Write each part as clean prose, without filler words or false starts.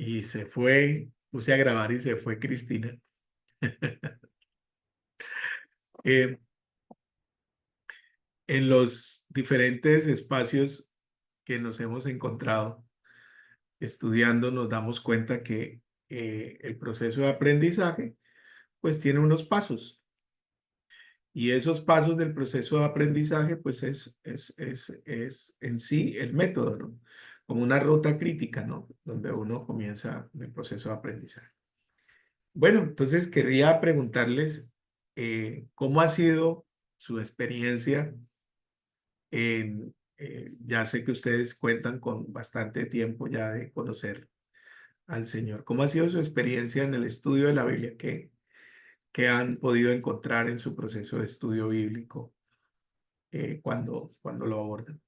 Y se fue, puse a grabar y se fue Cristina. Eh, en los diferentes espacios que nos hemos encontrado estudiando, nos damos cuenta que el proceso de aprendizaje pues tiene unos pasos. Y esos pasos del proceso de aprendizaje, pues es en sí el método, ¿no? Como una ruta crítica, ¿no? Donde uno comienza el proceso de aprendizaje. Bueno, entonces querría preguntarles cómo ha sido su experiencia ya sé que ustedes cuentan con bastante tiempo ya de conocer al Señor. ¿Cómo ha sido su experiencia en el estudio de la Biblia? ¿Qué han podido encontrar en su proceso de estudio bíblico cuando lo abordan?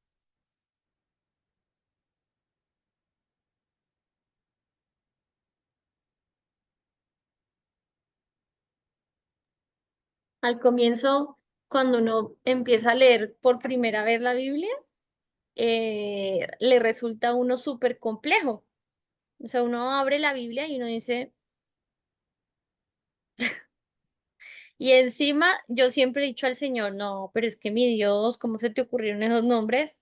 Al comienzo, cuando uno empieza a leer por primera vez la Biblia, le resulta a uno súper complejo. O sea, uno abre la Biblia y uno dice, y encima yo siempre he dicho al Señor, no, pero es que mi Dios, ¿cómo se te ocurrieron esos nombres?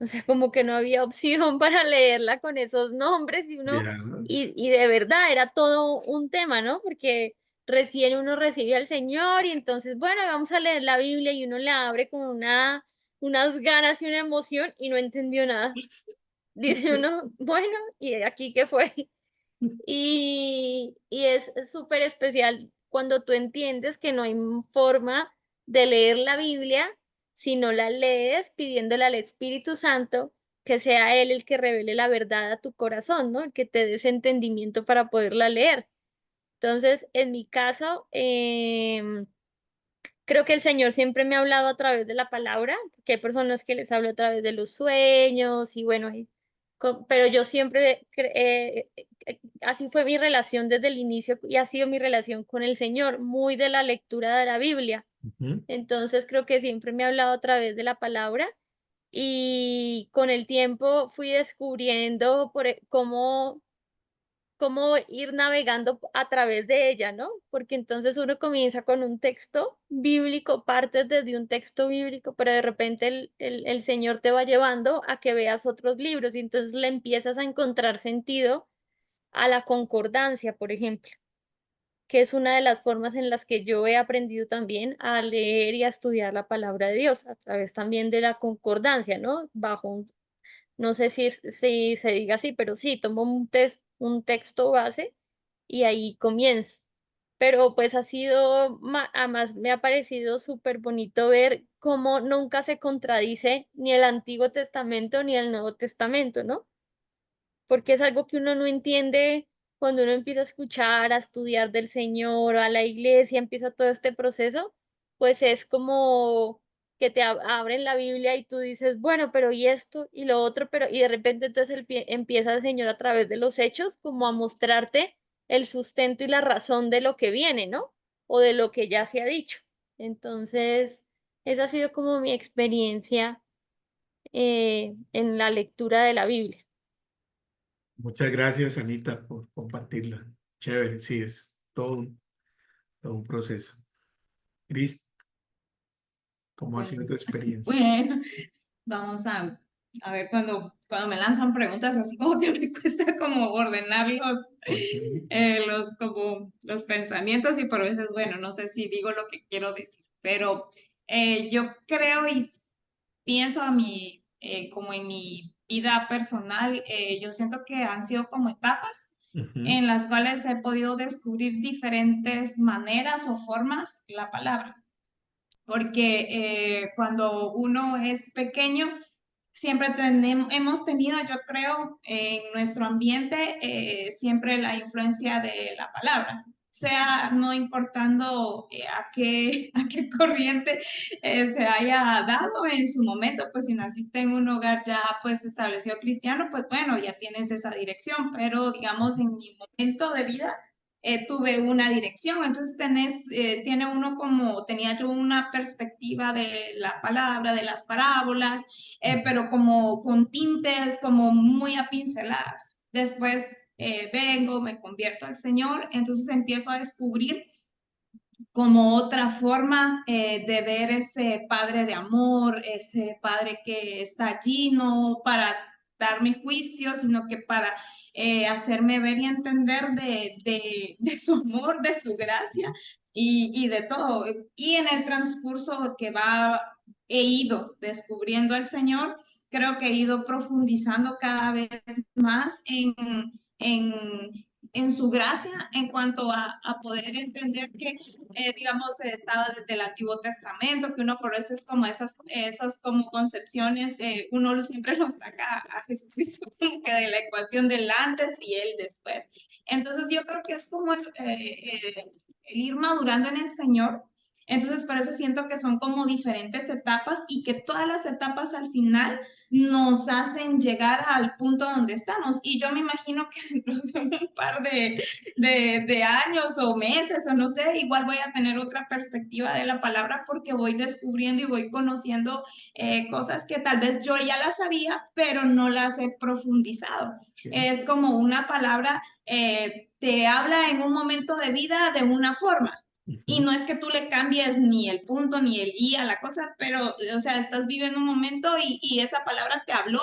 O sea, como que no había opción para leerla con esos nombres y uno, Ya, y de verdad era todo un tema, ¿no? Porque recién uno recibe al Señor y entonces, bueno, vamos a leer la Biblia y uno la abre con unas ganas y una emoción y no entendió nada. Dice uno, bueno, ¿y aquí qué fue? Y es súper especial cuando tú entiendes que no hay forma de leer la Biblia si no la lees pidiéndole al Espíritu Santo que sea Él el que revele la verdad a tu corazón, ¿no? El que te dé ese entendimiento para poderla leer. Entonces, en mi caso, creo que el Señor siempre me ha hablado a través de la palabra, porque hay personas que les hablo a través de los sueños y bueno, pero yo siempre, así fue mi relación desde el inicio y ha sido mi relación con el Señor, muy de la lectura de la Biblia. ujú. Entonces creo que siempre me ha hablado a través de la palabra y con el tiempo fui descubriendo cómo ir navegando a través de ella, ¿no? Porque entonces uno comienza con un texto bíblico, partes desde un texto bíblico, pero de repente el Señor te va llevando a que veas otros libros y entonces le empiezas a encontrar sentido a la concordancia, por ejemplo, que es una de las formas en las que yo he aprendido también a leer y a estudiar la palabra de Dios, a través también de la concordancia, ¿no? No sé si se diga así, pero sí, tomo un texto base y ahí comienzo. Pero pues ha sido, además me ha parecido súper bonito ver cómo nunca se contradice ni el Antiguo Testamento ni el Nuevo Testamento, ¿no? Porque es algo que uno no entiende cuando uno empieza a escuchar, a estudiar del Señor, a la iglesia, empieza todo este proceso, pues es como que te abren la Biblia y tú dices, bueno, pero y esto y lo otro, pero y de repente entonces empieza el Señor a través de los hechos como a mostrarte el sustento y la razón de lo que viene, ¿no? O de lo que ya se ha dicho. Entonces, esa ha sido como mi experiencia en la lectura de la Biblia. Muchas gracias, Anita, por compartirla. Chévere, sí, es todo un proceso. Cris, ¿cómo ha Bueno, sido tu experiencia? bueno, vamos a ver cuando me lanzan preguntas así como que me cuesta como ordenar Ok. como los pensamientos y por veces, bueno, no sé si digo lo que quiero decir, pero yo creo pienso como en mi vida personal, yo siento que han sido como etapas Ujú, en las cuales he podido descubrir diferentes maneras o formas la palabra porque cuando uno es pequeño, siempre hemos tenido, yo creo, en nuestro ambiente siempre la influencia de la palabra, sea no importando a qué corriente se haya dado en su momento, pues si naciste en un hogar ya pues establecido cristiano, pues bueno, ya tienes esa dirección, pero digamos en mi momento de vida tuve una dirección, entonces tiene uno como, tenía yo una perspectiva de la palabra, de las parábolas, ujú, pero como con tintes como muy apinceladas. Después vengo, me convierto al Señor, entonces empiezo a descubrir como otra forma de ver ese padre de amor, ese padre que está allí no para darme juicio, sino que para hacerme ver y entender de su amor, de su gracia y de todo. Y en el transcurso que he ido descubriendo al Señor, creo que he ido profundizando cada vez más en, en su gracia en cuanto a poder entender que digamos, estaba desde el Antiguo Testamento, que uno por veces como esas como concepciones, uno siempre lo saca a Jesucristo como que de la ecuación del antes y el después. Entonces yo creo que es como el ir madurando en el Señor. Entonces por eso siento que son como diferentes etapas y que todas las etapas al final nos hacen llegar al punto donde estamos. Y yo me imagino que dentro de un par de años o meses o no sé, igual voy a tener otra perspectiva de la palabra porque voy descubriendo y voy conociendo cosas que tal vez yo ya las sabía, pero no las he profundizado. Es como una palabra, te habla en un momento de vida de una forma. Y no es que tú le cambies ni el punto ni el i a la cosa, pero, o sea, estás viviendo un momento y esa palabra te habló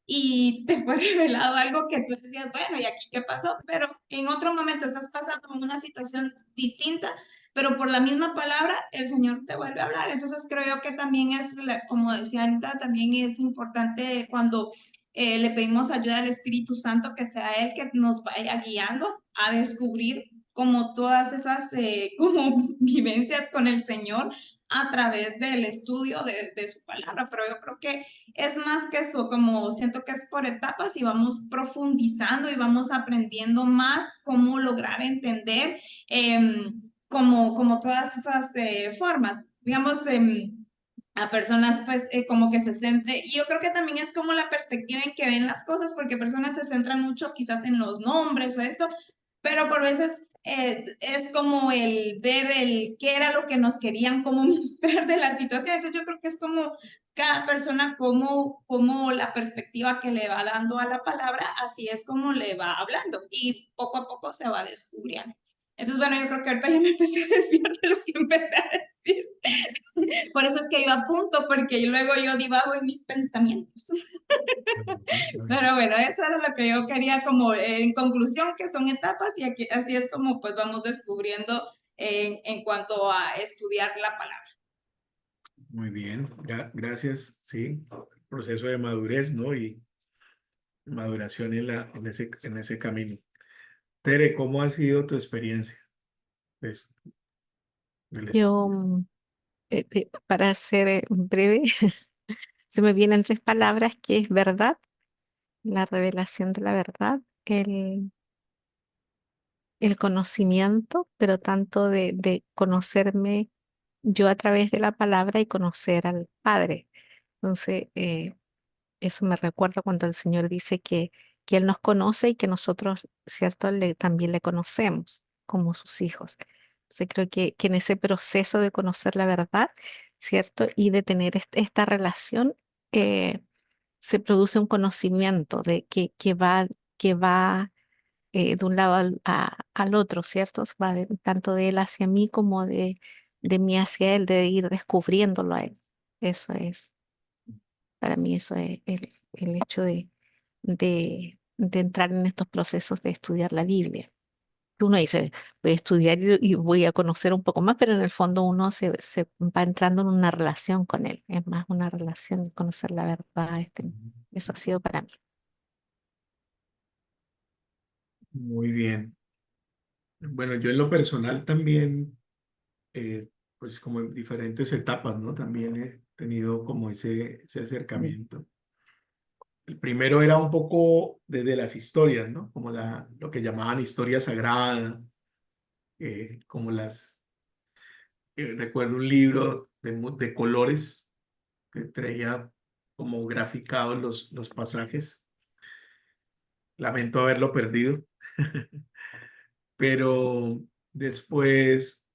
y te fue revelado algo que tú decías, bueno, ¿y aquí qué pasó? Pero en otro momento estás pasando una situación distinta, pero por la misma palabra el Señor te vuelve a hablar. Entonces creo yo que también es, como decía Anita, también es importante cuando le pedimos ayuda al Espíritu Santo, que sea Él que nos vaya guiando a descubrir como todas esas como vivencias con el Señor a través del estudio de su palabra. Pero yo creo que es más que eso, como siento que es por etapas y vamos profundizando y vamos aprendiendo más cómo lograr entender como todas esas formas. Digamos, a personas pues como que se centre, y yo creo que también es como la perspectiva en que ven las cosas, porque personas se centran mucho quizás en los nombres o esto, pero por veces es como el ver el qué era lo que nos querían como mostrar de la situación. Entonces yo creo que es como cada persona como la perspectiva que le va dando a la palabra, así es como le va hablando y poco a poco se va descubriendo. Entonces, bueno, yo creo que ahorita ya me empecé a desviar de lo que empecé a decir. Por eso es que iba a punto, porque luego yo divago en mis pensamientos. Pero bueno, eso era lo que yo quería como en conclusión, que son etapas y aquí, así es como pues vamos descubriendo en cuanto a estudiar la palabra. Muy bien, gracias. Sí, proceso de madurez, ¿no? Y maduración en ese camino. Tere, ¿cómo ha sido tu experiencia? Pues, del Yo, estudio. para ser breve, se me vienen tres palabras que es verdad, la revelación de la verdad, el conocimiento, pero tanto de conocerme yo a través de la palabra y conocer al Padre. Entonces, eso me recuerda cuando el Señor dice que Él nos conoce y que nosotros, ¿cierto? También le conocemos como sus hijos. Entonces, creo que en ese proceso de conocer la verdad, ¿cierto? Y de tener esta relación, eh, se produce un conocimiento de que va de un lado al otro, ¿cierto? Va tanto de Él hacia mí como de mí hacia Él, de ir descubriéndolo a Él. Eso es. Para mí eso es el hecho de entrar en estos procesos de estudiar la Biblia. Uno dice, voy a estudiar y voy a conocer un poco más, pero en el fondo uno se va entrando en una relación con él. Es más una relación, conocer la verdad. Eso ha sido para mí. Muy bien. Bueno, yo en lo personal también, pues como en diferentes etapas, ¿no? También he tenido como ese Mm. acercamiento. El primero era un poco desde las historias, ¿no? Como lo que llamaban historia sagrada, como recuerdo un libro de colores que traía como graficados los pasajes. Lamento haberlo perdido, pero después,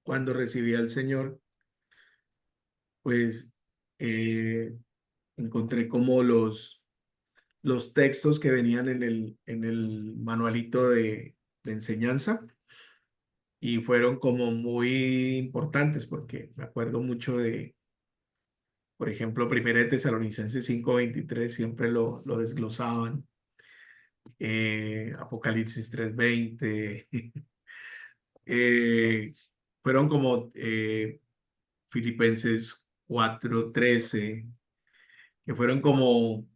cuando recibí al Señor, pues encontré como los textos que venían en el manualito de enseñanza y fueron como muy importantes porque me acuerdo mucho de, por ejemplo, Primera de Tesalonicenses 5:23, siempre lo desglosaban. Apocalipsis 3:20, eh, fueron como Filipenses 4:13, que fueron como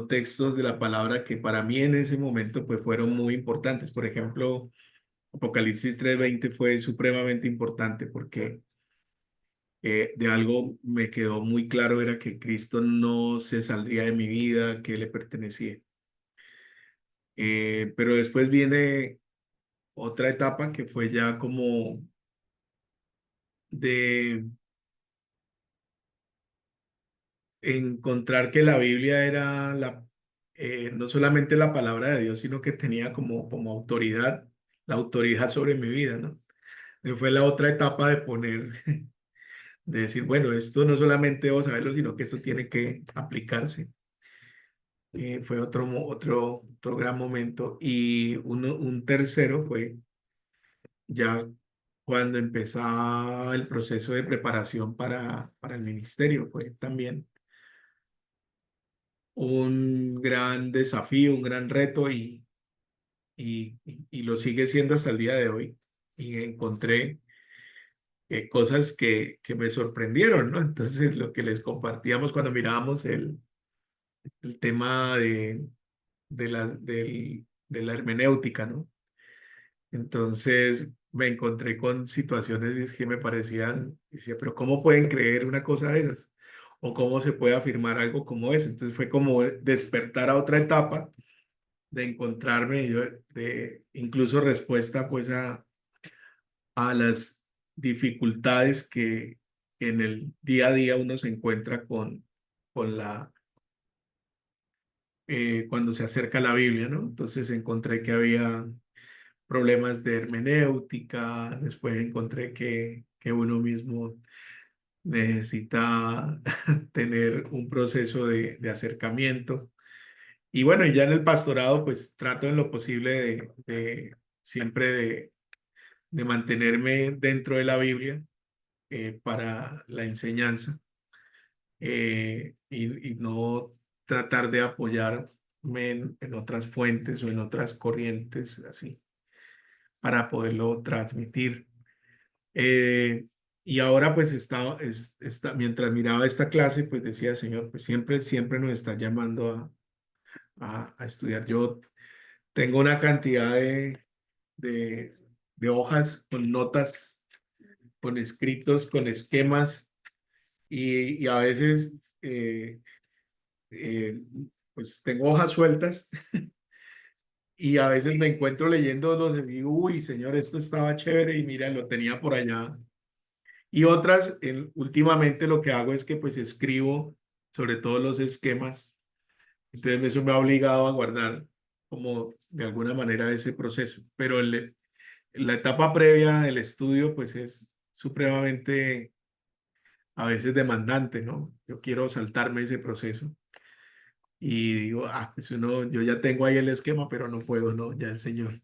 textos de la palabra que para mí en ese momento pues fueron muy importantes. Por ejemplo, Apocalipsis 3:20 fue supremamente importante porque de algo me quedó muy claro, era que Cristo no se saldría de mi vida, que le pertenecía. Pero después viene otra etapa que fue ya como de encontrar que la Biblia era no solamente la palabra de Dios, sino que tenía como autoridad, la autoridad sobre mi vida, ¿no? Fue la otra etapa de poner, de decir, bueno, esto no solamente debo saberlo, sino que esto tiene que aplicarse. Fue otro gran momento. Y un tercero fue ya cuando empezaba el proceso de preparación para el ministerio. Fue también un gran desafío, un gran reto y lo sigue siendo hasta el día de hoy. Y encontré cosas que me sorprendieron, ¿no? Entonces, lo que les compartíamos cuando mirábamos el tema de la hermenéutica, ¿no? Entonces, me encontré con situaciones que me parecían, decía, pero ¿cómo pueden creer una cosa de esas? ¿O cómo se puede afirmar algo como eso? Entonces, fue como despertar a otra etapa de encontrarme, yo, de incluso respuesta pues a las dificultades que en el día a día uno se encuentra con cuando se acerca a la Biblia, ¿no? Entonces encontré que había problemas de hermenéutica, después encontré que uno mismo necesita tener un proceso de acercamiento. Y bueno, y ya en el pastorado, pues trato en lo posible siempre de mantenerme dentro de la Biblia para la enseñanza y no tratar de apoyarme en otras fuentes o en otras corrientes así para poderlo transmitir. Eh, y ahora pues mientras miraba esta clase, pues decía, Señor, pues siempre nos está llamando a estudiar. Yo tengo una cantidad de, de hojas con notas, con escritos, con esquemas y a veces eh, pues tengo hojas sueltas y a veces me encuentro leyéndolos y digo, uy, señor, esto estaba chévere y mira, lo tenía por allá. Y otras, últimamente lo que hago es que pues escribo sobre todos los esquemas. Entonces eso me ha obligado a guardar como de alguna manera ese proceso. Pero la etapa previa del estudio pues es supremamente a veces demandante, ¿no? Yo quiero saltarme ese proceso y digo, pues yo ya tengo ahí el esquema, pero no puedo, ¿no? Ya el Señor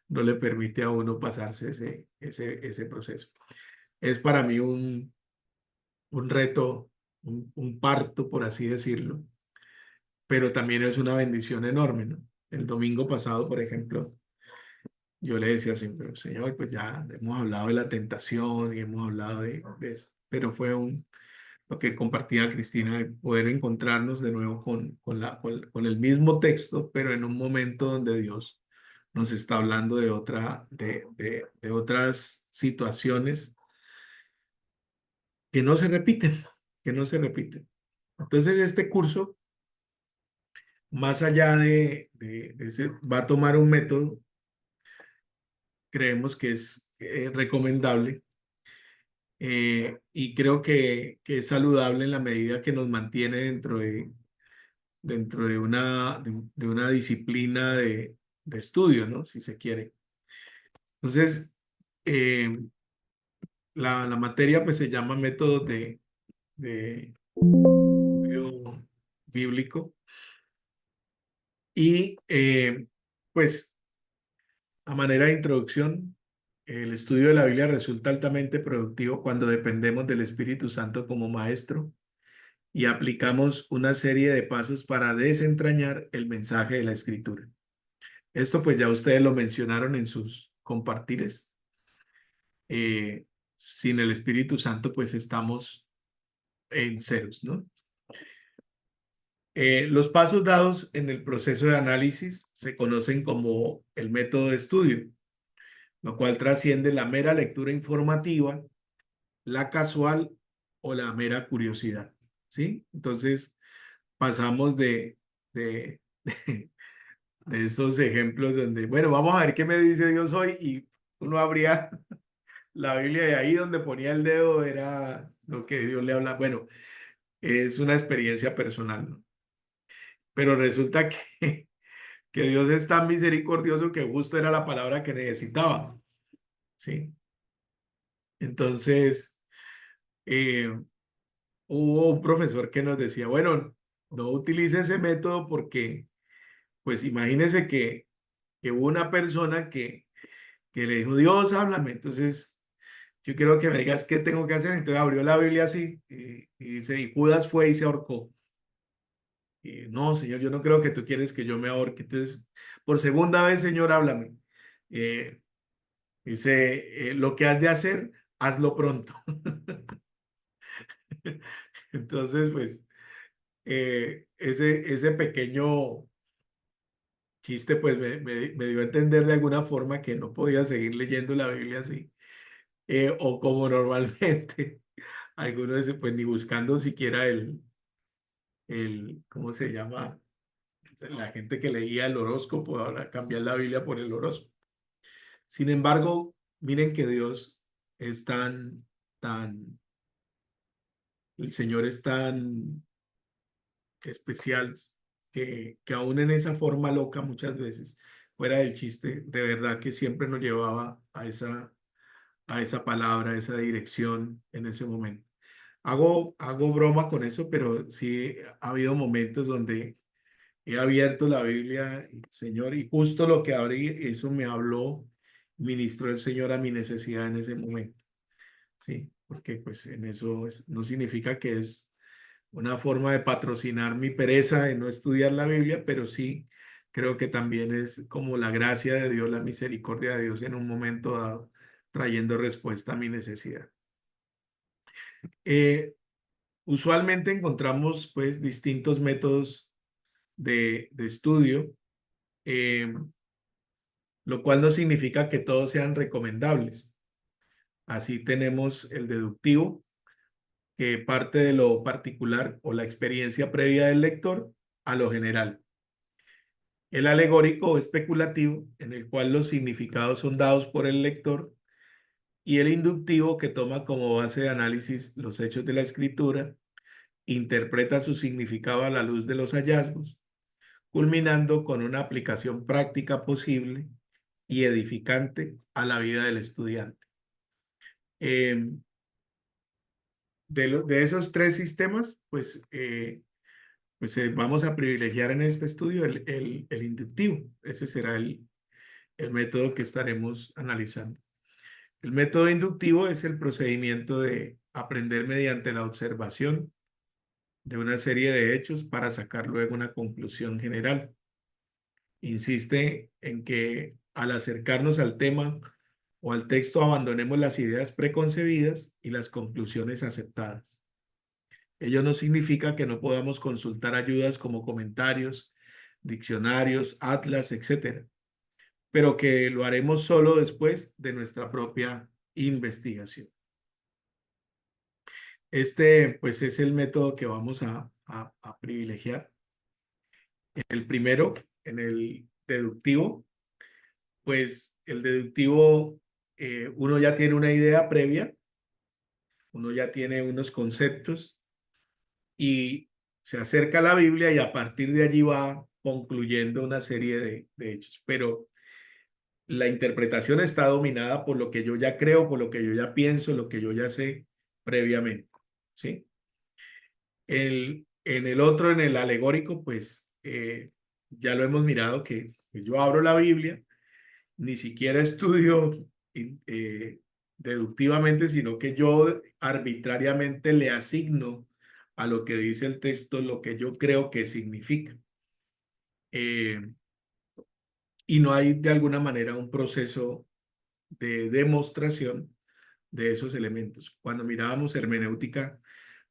no le permite a uno pasarse ese proceso. Es para mí un reto, un parto, por así decirlo, pero también es una bendición enorme, ¿no? El domingo pasado, por ejemplo, yo le decía siempre, Señor, pues ya hemos hablado de la tentación y hemos hablado de eso, pero fue lo que compartía Cristina, de poder encontrarnos de nuevo con el mismo texto, pero en un momento donde Dios nos está hablando de otras situaciones que no se repiten, que no se repiten. Entonces, este curso, más allá de ese, va a tomar un método, creemos que es recomendable y creo que es saludable en la medida que nos mantiene dentro de una disciplina de estudio, ¿no? Si se quiere. Entonces, eh, la materia pues se llama métodos de estudio bíblico Y pues a manera de introducción, el estudio de la Biblia resulta altamente productivo cuando dependemos del Espíritu Santo como maestro y aplicamos una serie de pasos para desentrañar el mensaje de la Escritura. Esto pues ya ustedes lo mencionaron en sus compartires. Sin el Espíritu Santo pues estamos en ceros, ¿no? Los pasos dados en el proceso de análisis se conocen como el método de estudio, lo cual trasciende la mera lectura informativa, la casual o la mera curiosidad, ¿sí? Entonces pasamos de, de esos ejemplos donde, bueno, vamos a ver qué me dice Dios hoy y uno abría la Biblia y ahí donde ponía el dedo era lo que Dios le habla. Bueno, es una experiencia personal, ¿no? Pero resulta que Dios es tan misericordioso que justo era la palabra que necesitaba, ¿sí? Entonces, eh, hubo un profesor que nos decía, bueno, no utilice ese método porque, pues imagínese que hubo una persona que le dijo, Dios, háblame, entonces yo quiero que me digas qué tengo que hacer. Entonces abrió la Biblia así y dice, y Judas fue y se ahorcó. Y, no, Señor, yo no creo que tú quieres que yo me ahorque. Entonces, por segunda vez, Señor, háblame. Eh, Dice, lo que has de hacer, hazlo pronto. Entonces, pues, ese pequeño chiste, pues, me dio a entender de alguna forma que no podía seguir leyendo la Biblia así. O como normalmente, algunos dicen, pues, ni buscando siquiera ¿cómo se llama? La gente que leía el horóscopo, ahora cambiar la Biblia por el horóscopo. Sin embargo, miren que Dios es el Señor es tan especial que aún en esa forma loca muchas veces, fuera del chiste, de verdad que siempre nos llevaba a esa palabra, a esa dirección en ese momento. Hago broma con eso, pero sí ha habido momentos donde he abierto la Biblia, Señor, y justo lo que abrí, eso me habló, ministró el Señor a mi necesidad en ese momento. Sí, porque pues en eso no significa que es una forma de patrocinar mi pereza de no estudiar la Biblia, pero sí creo que también es como la gracia de Dios, la misericordia de Dios en un momento dado, trayendo respuesta a mi necesidad. Usualmente encontramos pues distintos métodos de estudio, lo cual no significa que todos sean recomendables. Así tenemos el deductivo, que parte de lo particular o la experiencia previa del lector a lo general. El alegórico o especulativo, en el cual los significados son dados por el lector, y el inductivo, que toma como base de análisis los hechos de la escritura, interpreta su significado a la luz de los hallazgos, culminando con una aplicación práctica posible y edificante a la vida del estudiante. De esos tres sistemas, pues vamos a privilegiar en este estudio el inductivo. Ese será el método que estaremos analizando. El método inductivo es el procedimiento de aprender mediante la observación de una serie de hechos para sacar luego una conclusión general. Insiste en que al acercarnos al tema o al texto abandonemos las ideas preconcebidas y las conclusiones aceptadas. Ello no significa que no podamos consultar ayudas como comentarios, diccionarios, atlas, etc., pero que lo haremos solo después de nuestra propia investigación. Este, pues, es el método que vamos a privilegiar. El primero, en el deductivo, pues el deductivo, uno ya tiene una idea previa, uno ya tiene unos conceptos y se acerca a la Biblia y a partir de allí va concluyendo una serie de hechos. Pero la interpretación está dominada por lo que yo ya creo, por lo que yo ya pienso, lo que yo ya sé previamente, ¿sí? En el otro, en el alegórico, pues ya lo hemos mirado que yo abro la Biblia, ni siquiera estudio deductivamente, sino que yo arbitrariamente le asigno a lo que dice el texto lo que yo creo que significa. Y no hay de alguna manera un proceso de demostración de esos elementos. Cuando mirábamos hermenéutica,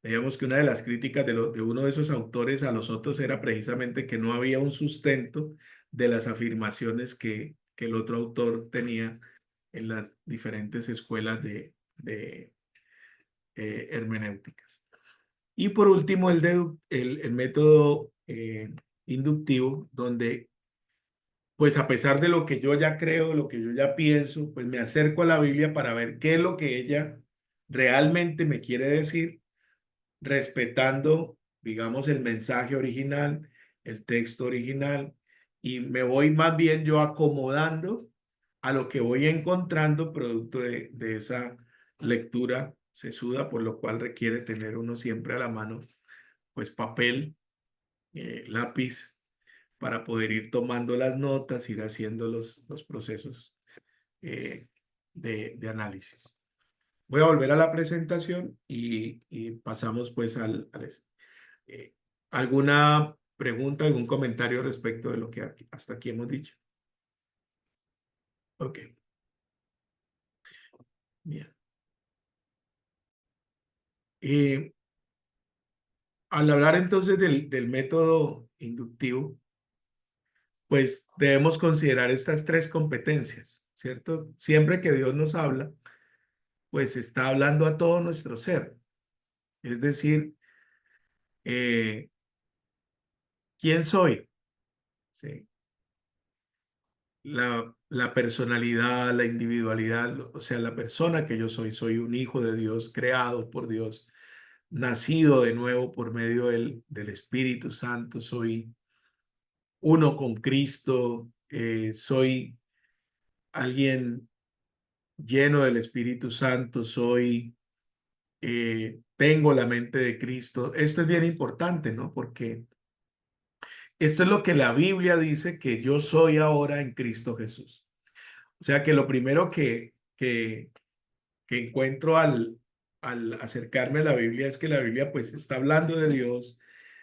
veíamos que una de las críticas de uno de esos autores a los otros era precisamente que no había un sustento de las afirmaciones que el otro autor tenía en las diferentes escuelas de hermenéuticas. Y por último, el método inductivo, donde pues a pesar de lo que yo ya creo, lo que yo ya pienso, pues me acerco a la Biblia para ver qué es lo que ella realmente me quiere decir, respetando, digamos, el mensaje original, el texto original, y me voy más bien yo acomodando a lo que voy encontrando producto de esa lectura sesuda, por lo cual requiere tener uno siempre a la mano, pues papel, lápiz, para poder ir tomando las notas, ir haciendo los procesos de análisis. Voy a volver a la presentación y pasamos pues eh, ¿alguna pregunta, algún comentario respecto de lo que hasta aquí hemos dicho? Ok. Bien. Al hablar entonces del método inductivo, pues debemos considerar estas tres competencias, ¿cierto? Siempre que Dios nos habla, pues está hablando a todo nuestro ser. Es decir, ¿quién soy? Sí. La personalidad, la individualidad, o sea, la persona que yo soy un hijo de Dios, creado por Dios, nacido de nuevo por medio del Espíritu Santo, soy uno con Cristo, soy alguien lleno del Espíritu Santo, tengo la mente de Cristo. Esto es bien importante, ¿no? Porque esto es lo que la Biblia dice que yo soy ahora en Cristo Jesús. O sea que lo primero que encuentro al acercarme a la Biblia es que la Biblia pues está hablando de Dios,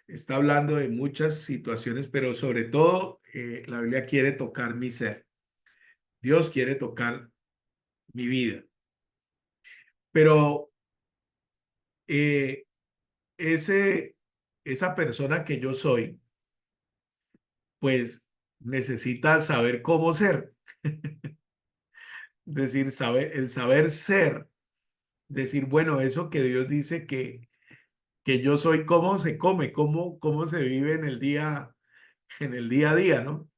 está hablando de muchas situaciones, pero sobre todo la Biblia quiere tocar mi ser. Dios quiere tocar mi vida. Pero eh, esa persona que yo soy, pues necesita saber cómo ser. Es decir, el saber ser. Es decir, bueno, eso que Dios dice que yo soy, cómo se come, cómo se vive en el día a día, ¿no?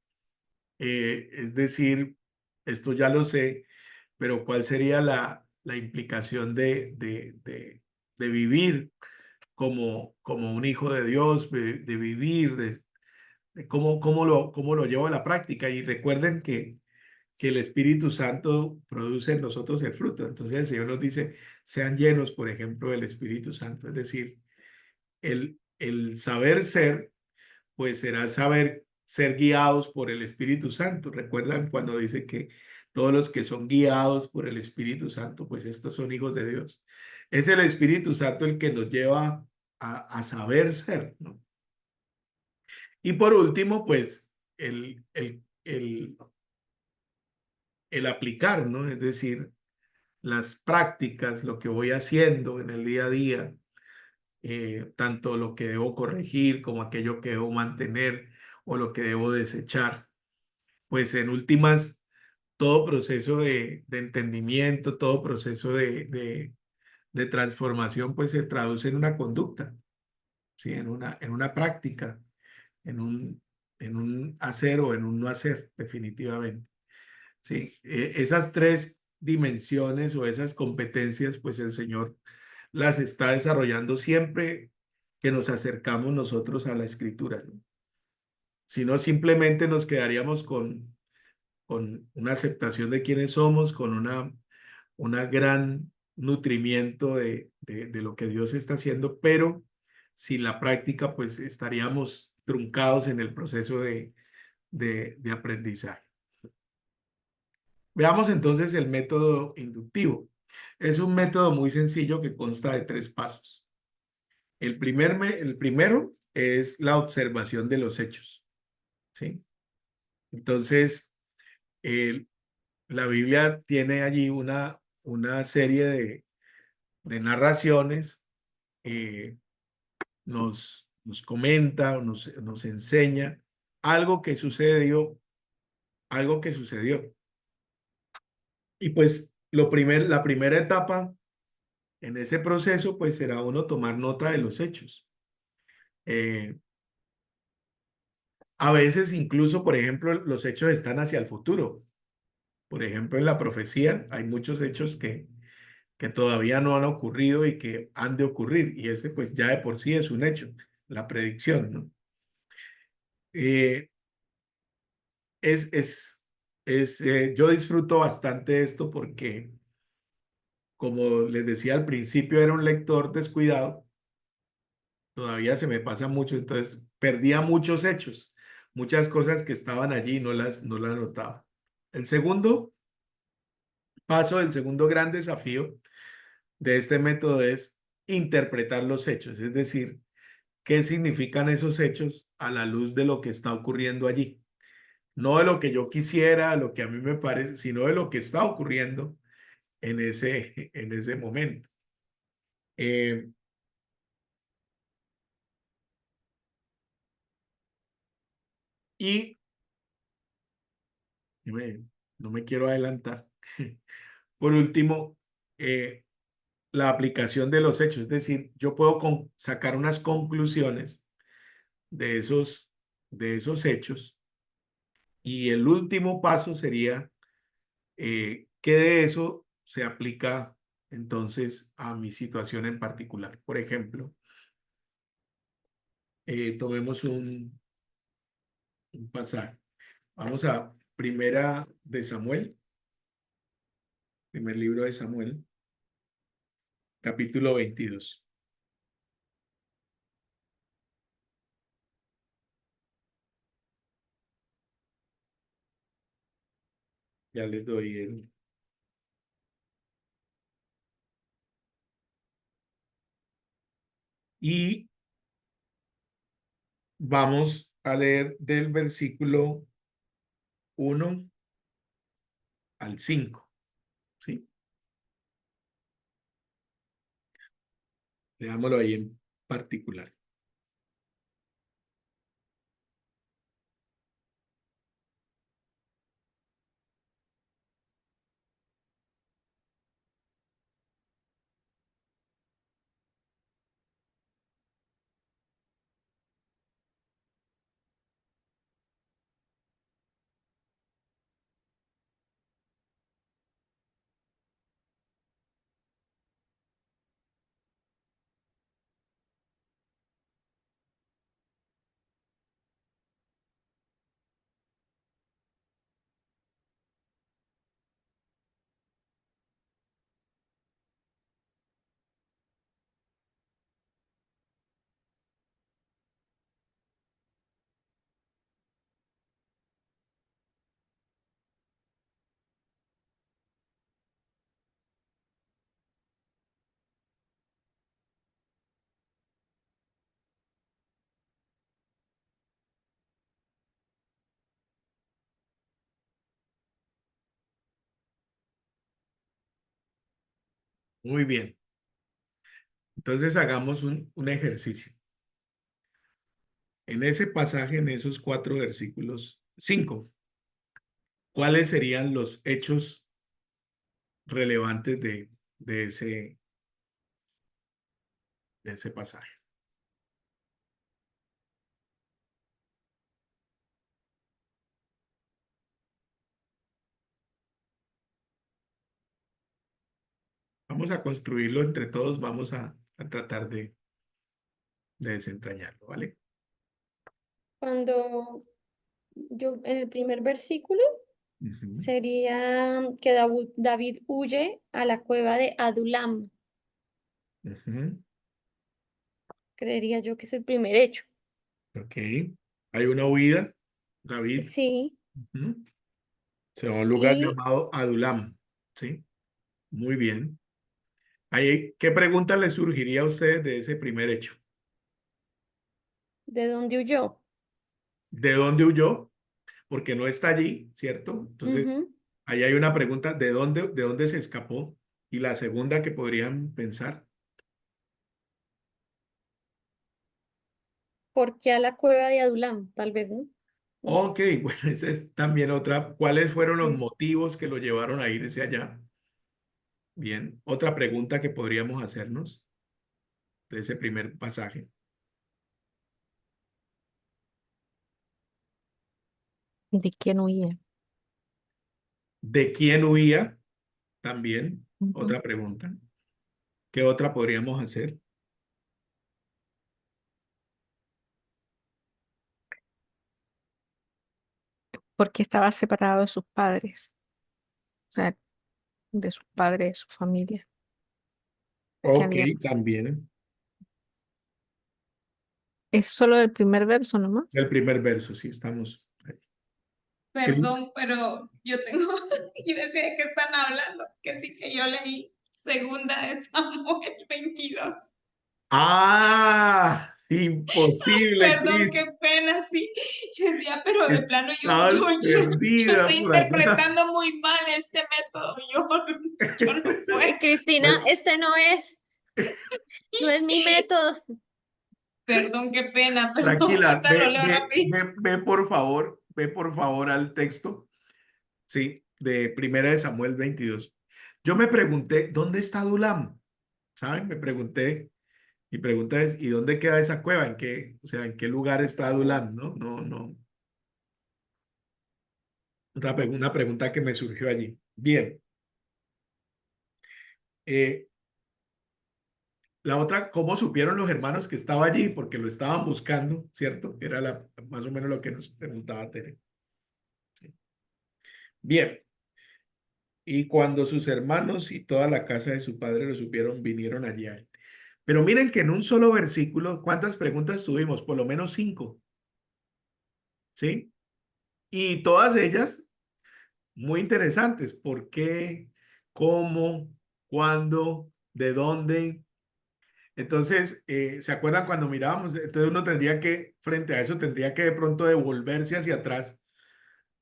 Es decir, esto ya lo sé, pero ¿cuál sería la implicación de vivir como un hijo de Dios, de vivir, de cómo lo llevo a la práctica? Y recuerden que el Espíritu Santo produce en nosotros el fruto. Entonces el Señor nos dice, sean llenos, por ejemplo, del Espíritu Santo. Es decir, el saber ser, pues será saber ser guiados por el Espíritu Santo. Recuerdan cuando dice que todos los que son guiados por el Espíritu Santo, pues estos son hijos de Dios. Es el Espíritu Santo el que nos lleva a saber ser, ¿no? Y por último, pues el aplicar, ¿no? Es decir, las prácticas, lo que voy haciendo en el día a día, tanto lo que debo corregir como aquello que debo mantener o lo que debo desechar. Pues en últimas, todo proceso de entendimiento, todo proceso de transformación, pues se traduce en una conducta, ¿sí? En una práctica, en un hacer o en un no hacer, definitivamente. Sí, esas tres dimensiones o esas competencias, pues el Señor las está desarrollando siempre que nos acercamos nosotros a la Escritura, ¿no? Si no, simplemente nos quedaríamos con una aceptación de quiénes somos, con una gran nutrimiento de lo que Dios está haciendo, pero sin la práctica, pues estaríamos truncados en el proceso de aprendizaje. Veamos entonces el método inductivo. Es un método muy sencillo que consta de 3 pasos. El primero es la observación de los hechos, ¿sí? Entonces, la Biblia tiene allí una serie de narraciones, nos comenta o nos enseña algo que sucedió, Y pues la primera etapa en ese proceso, pues será uno tomar nota de los hechos. A veces incluso, por ejemplo, los hechos están hacia el futuro. Por ejemplo, en la profecía hay muchos hechos que todavía no han ocurrido y que han de ocurrir. Y ese pues ya de por sí es un hecho, la predicción, ¿no? Eh, es, es, yo disfruto bastante esto porque, como les decía al principio, era un lector descuidado. Todavía se me pasa mucho, entonces perdía muchos hechos, muchas cosas que estaban allí no las notaba. El segundo paso, el segundo gran desafío de este método es interpretar los hechos, es decir, qué significan esos hechos a la luz de lo que está ocurriendo allí. No de lo que yo quisiera, lo que a mí me parece, sino de lo que está ocurriendo en ese momento. Eh, y no me quiero adelantar. Por último, la aplicación de los hechos, es decir, yo puedo sacar unas conclusiones de esos hechos, y el último paso sería que de eso se aplica entonces a mi situación en particular. Por ejemplo, tomemos un pasaje. Vamos a Primera de Samuel, primer libro de Samuel, capítulo 22. Ya les doy el... Y vamos a leer del versículo 1 al 5, ¿sí? Leámoslo ahí en particular. Muy bien. Entonces hagamos un ejercicio. En ese pasaje, en esos 4 versículos, 5, ¿cuáles serían los hechos relevantes de ese pasaje? Vamos a construirlo entre todos, vamos a tratar de desentrañarlo, ¿vale? Cuando yo, en el primer versículo, Ujú, sería que David huye a la cueva de Adulam. ujú. Creería yo que es el primer hecho. Ok. Hay una huida. David. Sí, Ujú. Se va a un lugar y llamado Adulam. ¿Sí? Muy bien. Ahí, ¿qué pregunta le surgiría a ustedes de ese primer hecho? ¿de dónde huyó? ¿De dónde huyó? Porque no está allí, ¿cierto? Entonces, Ujú. ahí hay una pregunta, de dónde se escapó? Y la segunda que podrían pensar. ¿Por qué a la cueva de Adulam? Tal vez, ¿no? Ok, bueno, esa es también otra. ¿Cuáles fueron los Mm. motivos que lo llevaron a irse allá? Bien, otra pregunta que podríamos hacernos de ese primer pasaje. ¿De quién huía? ¿De quién huía? También, Ujú. otra pregunta. ¿Qué otra podríamos hacer? Porque estaba separado de sus padres, o sea, de sus padres, de su familia. ¿Qué Ok, había pasado? también. Es solo el primer verso nomás. El primer verso, sí, estamos ahí. Cris. Perdón, pero yo tengo, yo decía de qué están hablando, que sí que yo leí segunda de Samuel 22. Ah, imposible, Perdón, qué Cris. pena, sí. Yo decía, pero de plano Estabas yo perdida estoy por allá. interpretando muy mal este método. Yo no puedo. Cristina, Ve, este no es mi método. Perdón, qué pena, perdón. tranquila, Ahorita lo leo rapidito. ve por favor al texto, sí, de Primera de Samuel 22. Yo me pregunté, ¿dónde está Adulam? ¿Saben? Me pregunté, mi pregunta es, ¿y dónde queda esa cueva? ¿En qué, o sea, en qué lugar está Adulam? No, no, no. Una pregunta que me surgió allí. Bien. Eh, la otra, ¿cómo supieron los hermanos que estaba allí? Porque lo estaban buscando, ¿cierto? Era más o menos lo que nos preguntaba Tere. Sí. Bien. Y cuando sus hermanos y toda la casa de su padre lo supieron, vinieron allí a él. Pero miren que en un solo versículo, ¿cuántas preguntas tuvimos? Por lo menos 5, ¿sí? Y todas ellas muy interesantes. ¿Por qué? ¿Cómo? ¿Cuándo? ¿De dónde? Entonces, ¿se acuerdan cuando mirábamos? Entonces uno tendría que, frente a eso, tendría que de pronto devolverse hacia atrás,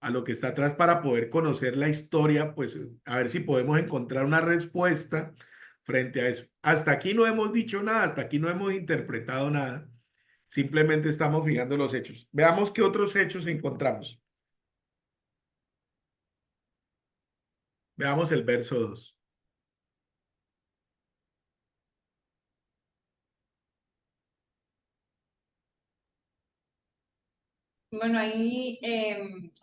a lo que está atrás para poder conocer la historia, pues a ver si podemos encontrar una respuesta frente a eso. Hasta aquí no hemos dicho nada, hasta aquí no hemos interpretado nada, simplemente estamos fijando los hechos. Veamos qué otros hechos encontramos. Veamos el verso 2. Bueno, ahí,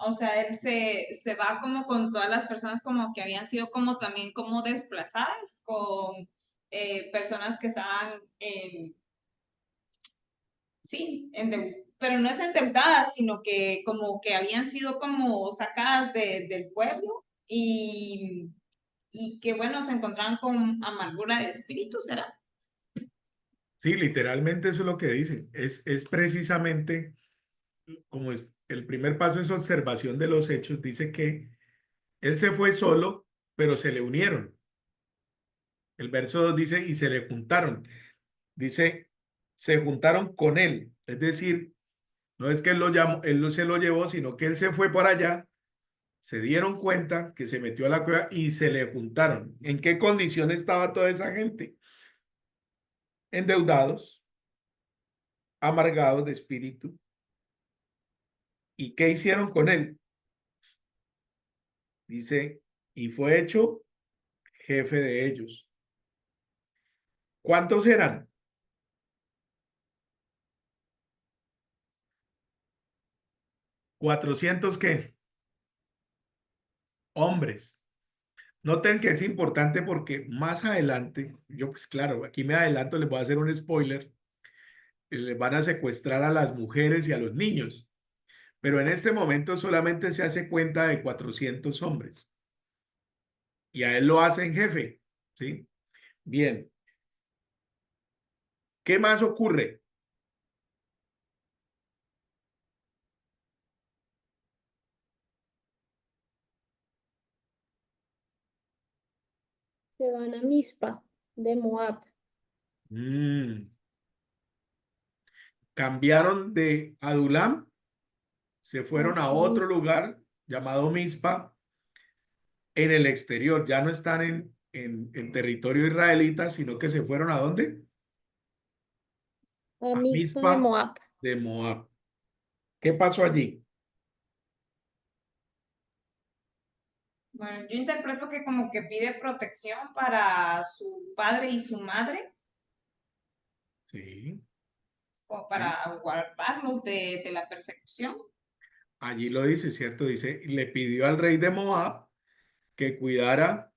o sea, él se va como con todas las personas como que habían sido como también como desplazadas, con personas que estaban, sí, pero no es endeudadas, sino que como que habían sido como sacadas del pueblo y que bueno, se encontraban con amargura de espíritu, ¿será? Sí, literalmente eso es lo que dice. Es precisamente como es, el primer paso es observación de los hechos. Dice que él se fue solo, pero se le unieron. El verso 2 dice, y se le juntaron. Dice, se juntaron con él. Es decir, no es que él lo llamó, él no se lo llevó, sino que él se fue para allá, se dieron cuenta que se metió a la cueva y se le juntaron. ¿En qué condición estaba toda esa gente? Endeudados, amargados de espíritu. ¿Y qué hicieron con él? Dice, y fue hecho jefe de ellos. ¿Cuántos eran? 400 qué? Hombres. Noten que es importante porque más adelante, yo pues claro, aquí me adelanto, les voy a hacer un spoiler, les van a secuestrar a las mujeres y a los niños, pero en este momento solamente se hace cuenta de 400 hombres y a él lo hacen jefe, ¿sí? Bien, ¿qué más ocurre? Se van a Mizpa de Moab. Mm. Cambiaron de Adulam, se fueron a otro Mizpa. lugar llamado Mizpa en el exterior. Ya no están en territorio israelita, sino que se fueron ¿a dónde? A A Mizpa de Mizpa Moab. de Moab. ¿Qué pasó allí? Bueno, yo interpreto que como que pide protección para su padre y su madre, Sí, como sí. para guardarlos de la persecución. Allí lo dice, ¿cierto? Dice, le pidió al rey de Moab que cuidara,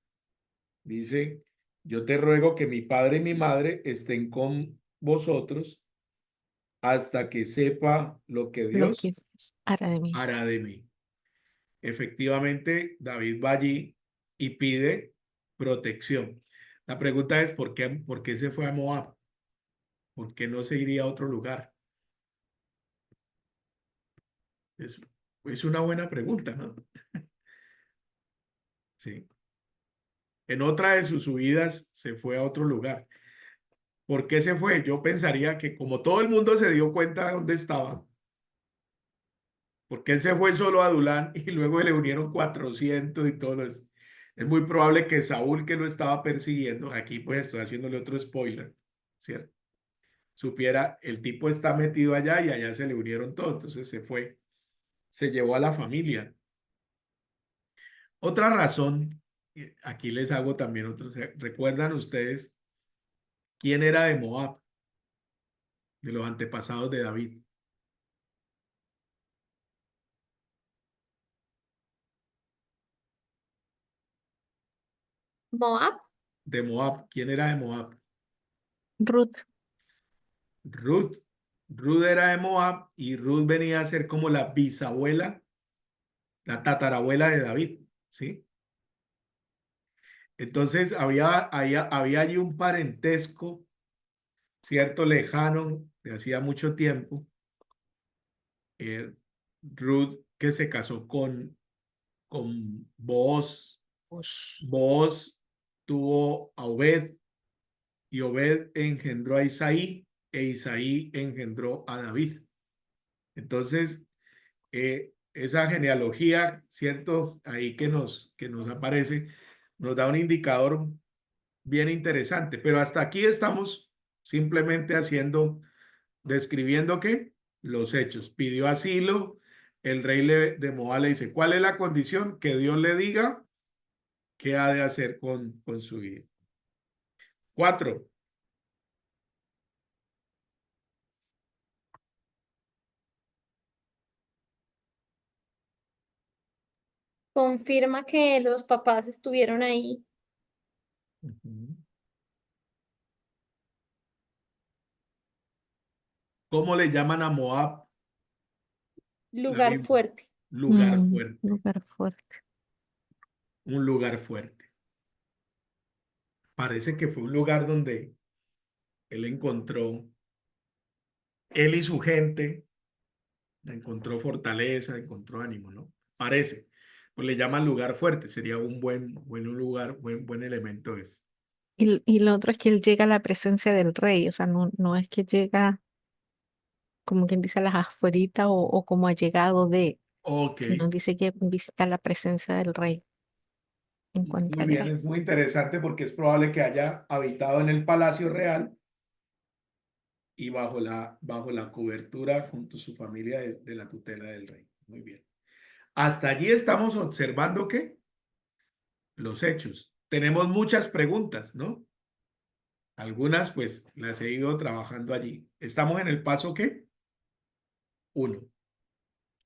dice, yo te ruego que mi padre y mi madre estén con vosotros hasta que sepa lo que Lo Dios que Dios hará de mí. hará de mí. Efectivamente, David va allí y pide protección. La pregunta es, por qué se fue a Moab? ¿Por qué no se iría a otro lugar? Es, es una buena pregunta, ¿no? Sí. En otra de sus subidas se fue a otro lugar. ¿Por qué se fue? Yo pensaría que como todo el mundo se dio cuenta de dónde estaba, porque él se fue solo a Adulán y luego le unieron 400 y todo eso. Es muy probable que Saúl, que lo estaba persiguiendo, aquí pues estoy haciéndole otro spoiler, ¿cierto? Supiera, el tipo está metido allá y allá se le unieron todos, entonces se fue, se llevó a la familia. Otra razón, aquí les hago también otros, ¿recuerdan ustedes quién era de Moab, de los antepasados de David? Moab. De Moab, ¿quién era de Moab? Ruth, Ruth. Ruth era de Moab y Ruth venía a ser como la bisabuela, la tatarabuela de David, ¿sí? Entonces había allí un parentesco, cierto, lejano, de hacía mucho tiempo. Eh, Ruth que se casó con Booz. Booz tuvo a Obed y Obed engendró a Isaí e Isaí engendró a David. Entonces, esa genealogía, ¿cierto? Ahí que nos aparece, nos da un indicador bien interesante, pero hasta aquí estamos simplemente describiendo qué, los hechos. Pidió asilo, el rey de Moab le dice, ¿cuál es la condición? Que Dios le diga qué ha de hacer con su vida. 4. Confirma que los papás estuvieron ahí. ¿Cómo le llaman a Moab? La Lugar Biblia. fuerte. Lugar fuerte, lugar fuerte. un lugar fuerte. Parece que fue un lugar donde él encontró, él y su gente, encontró fortaleza, encontró ánimo, ¿no? Parece. Pues le llaman lugar fuerte, sería un buen lugar, buen elemento ese. Y lo otro es que él llega a la presencia del rey, o sea, no es que llega como quien dice a las afueritas o como ha llegado Ok, sino dice que visita la presencia del rey, muy encuentra bien, es gracia. muy interesante porque es probable que haya habitado en el Palacio Real y bajo la cobertura junto a su familia de la tutela del rey. Muy bien. Hasta allí estamos observando que los hechos. Tenemos muchas preguntas, ¿no? Algunas pues las he ido trabajando allí. Estamos en el paso ¿qué? 1,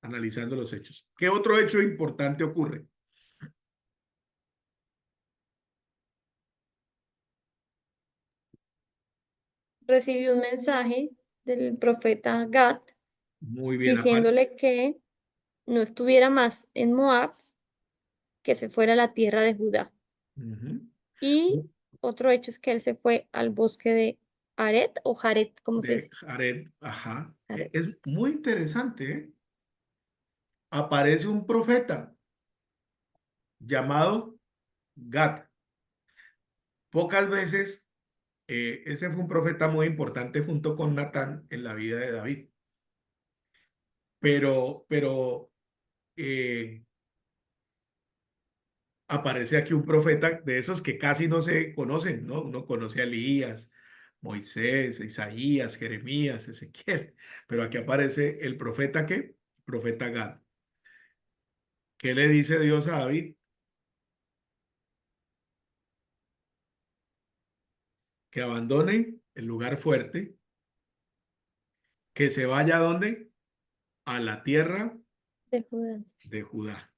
analizando los hechos. ¿Qué otro hecho importante ocurre? Recibió un mensaje del profeta Gad Muy bien, aparte. diciéndole que no estuviera más en Moab, que se fuera a la tierra de Judá. Y otro hecho es que él se fue al bosque de Aret o Jaret, ¿cómo se De dice? Jared, ajá. Jaret. Es muy interesante, ¿eh? Aparece un profeta llamado Gad. Pocas veces, ese fue un profeta muy importante junto con Natán en la vida de David. Pero aparece aquí un profeta de esos que casi no se conocen, ¿no? Uno conoce a Elías, Moisés, Isaías, Jeremías, Ezequiel, pero aquí aparece el profeta ¿qué? Profeta Gad. ¿Qué le dice Dios a David? Que abandone el lugar fuerte, que se vaya ¿a dónde? A la tierra De Judá. de Judá.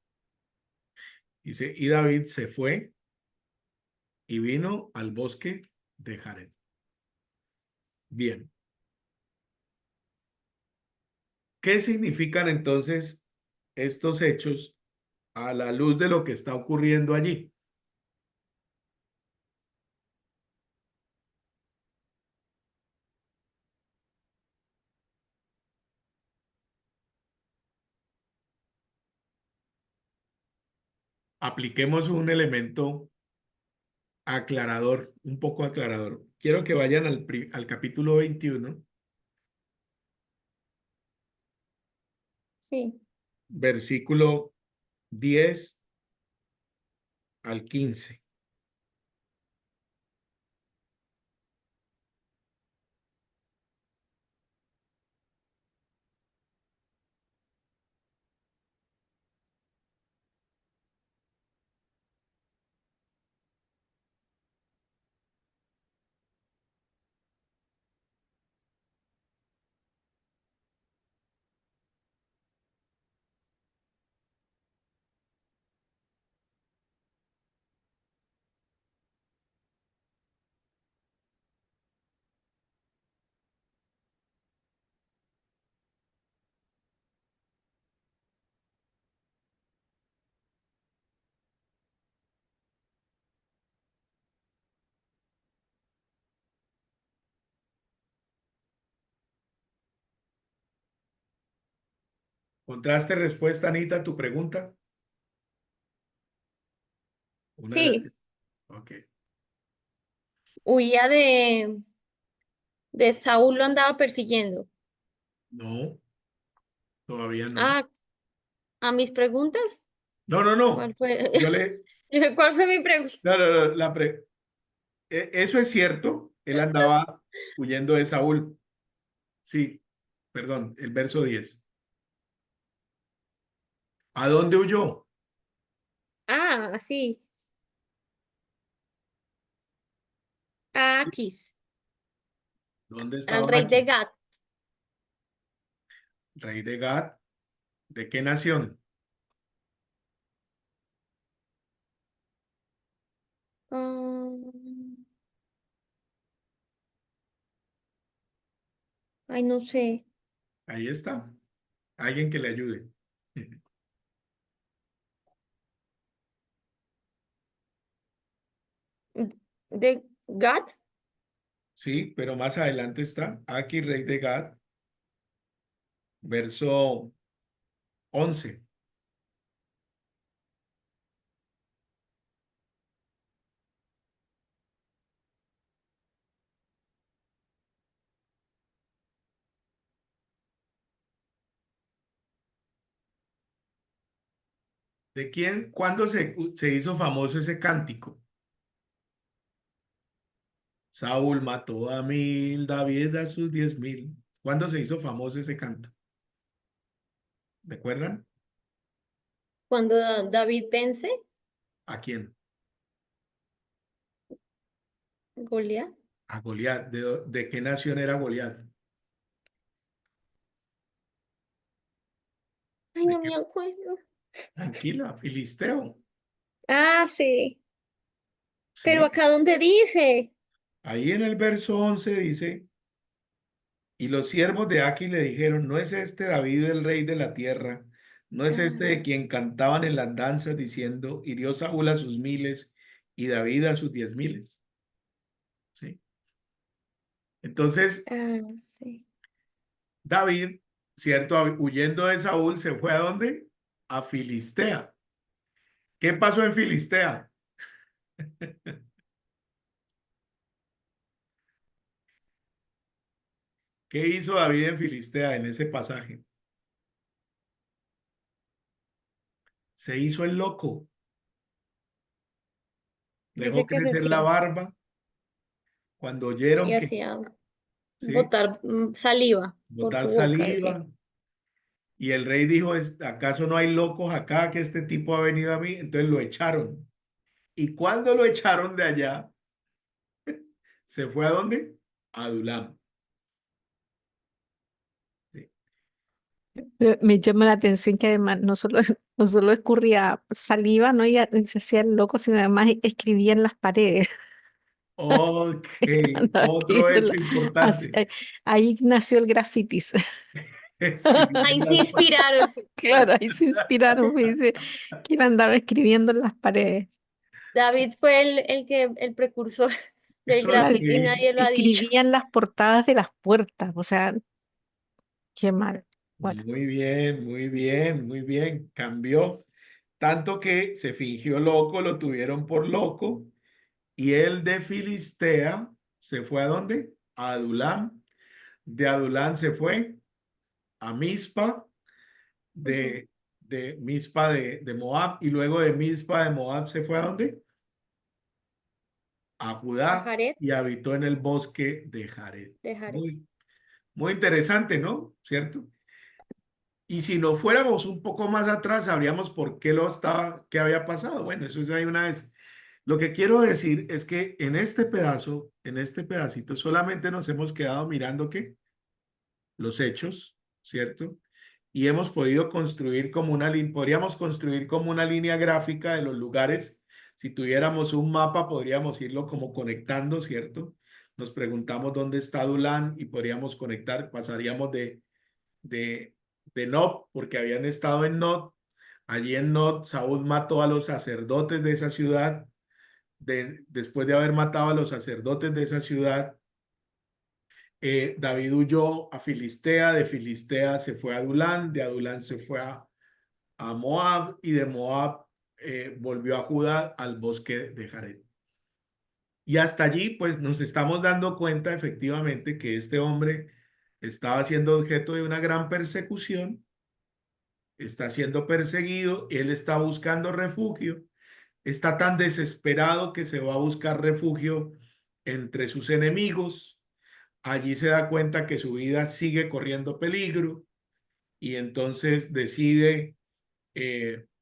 Dice, y David se fue y vino al bosque de Jared. Bien. ¿Qué significan entonces estos hechos a la luz de lo que está ocurriendo allí? Apliquemos un elemento aclarador, un poco aclarador. Quiero que vayan al capítulo 21, Sí. versículo 10 al 15. ¿Encontraste respuesta, Anita, a tu pregunta? Una de las Sí, que... Ok. huía de Saúl, lo andaba persiguiendo. No, todavía no. Ah, a mis preguntas, No, no, no. ¿cuál fue? Yo le... ¿Cuál fue mi pregunta? No, no, no, eso es cierto. Él andaba huyendo de Saúl. Sí, perdón, el verso 10. ¿A dónde huyó? Ah, sí, a Aquis, ¿Dónde al estaba rey de aquí? Gat. Rey de Gad. ¿De qué nación? Ah, ay, no sé. Ahí está. Alguien que le ayude. ¿De Gat? Sí, pero más adelante está. Aquí, rey de Gad, verso 11. ¿De quién? ¿Cuándo se hizo famoso ese cántico? Saúl mató a 1000, David a sus 10.000. ¿Cuándo se hizo famoso ese canto? ¿Recuerdan? Cuando David vence ¿A quién? Goliat. A Goliat. ¿De qué nación era Goliat? Ay, ¿De no qué? me acuerdo. Tranquila, Filisteo. Ah, sí. Pero Sí. acá donde dice. Ahí en el verso 11 dice, y los siervos de Aquis le dijeron, ¿no es este David el rey de la tierra? ¿No es este de Ah, quien cantaban en las danzas diciendo, hirió Saúl a sus 1000 y David a sus 10.000? ¿Sí? Entonces, ah, sí. David, ¿cierto? Huyendo de Saúl, ¿se fue a dónde? A Filistea. ¿Qué pasó en Filistea? ¿Qué hizo David en Filistea en ese pasaje? Se hizo el loco, dejó Dice que se crecer la siente barba cuando y oyeron que, hacía ¿sí? botar saliva por Botar su boca, decía. saliva. Y el rey dijo, ¿acaso no hay locos acá que este tipo ha venido a mí? Entonces lo echaron. Y cuando lo echaron de allá, ¿se fue a dónde? A Adulam. Sí. Pero me llama la atención que además no solo escurría saliva, ¿no? Y se hacía el loco, sino además escribía en las paredes. Ok, Andaba otro escribiendo hecho importante. ahí nació el grafitis. Escribió Ahí en se las inspiraron. Claro, ahí se inspiraron, me dice, que andaba escribiendo en las paredes. David fue el precursor del Claro, graffiti y Ok, nadie lo ha dicho. escribían las portadas de las puertas, o sea, qué mal. Bueno, muy bien, muy bien, muy bien. Cambió. Tanto que se fingió loco, lo tuvieron por loco. Y él de Filistea se fue ¿a dónde? A Adulam. De Adulam se fue a Mizpa, Ujú. de Mizpa de Moab. Y luego de Mizpa de Moab se fue ¿a dónde? A A Judá Jared, y habitó en el bosque de Jared. de Jared. Muy, muy interesante, ¿no? ¿Cierto? Y si nos fuéramos un poco más atrás, sabríamos por qué lo estaba, qué había pasado. Bueno, eso ya hay una vez. Lo que quiero decir es que en este pedazo, en este pedacito, solamente nos hemos quedado mirando que los hechos, ¿cierto? Y hemos podido construir como una línea, podríamos construir como una línea gráfica de los lugares. Si tuviéramos un mapa, podríamos irlo como conectando, ¿cierto? Nos preguntamos dónde está Dulán y podríamos conectar, pasaríamos de, de Nob, porque habían estado en Nob. Allí en Nob, Saúl mató a los sacerdotes de esa ciudad. Después de haber matado a los sacerdotes de esa ciudad, David huyó a Filistea, de Filistea se fue a Adulán, de Adulán se fue a Moab y de Moab volvió a Judá al bosque de Jared. Y hasta allí, pues nos estamos dando cuenta efectivamente que este hombre estaba siendo objeto de una gran persecución, está siendo perseguido, él está buscando refugio, está tan desesperado que se va a buscar refugio entre sus enemigos. Allí se da cuenta que su vida sigue corriendo peligro y entonces decide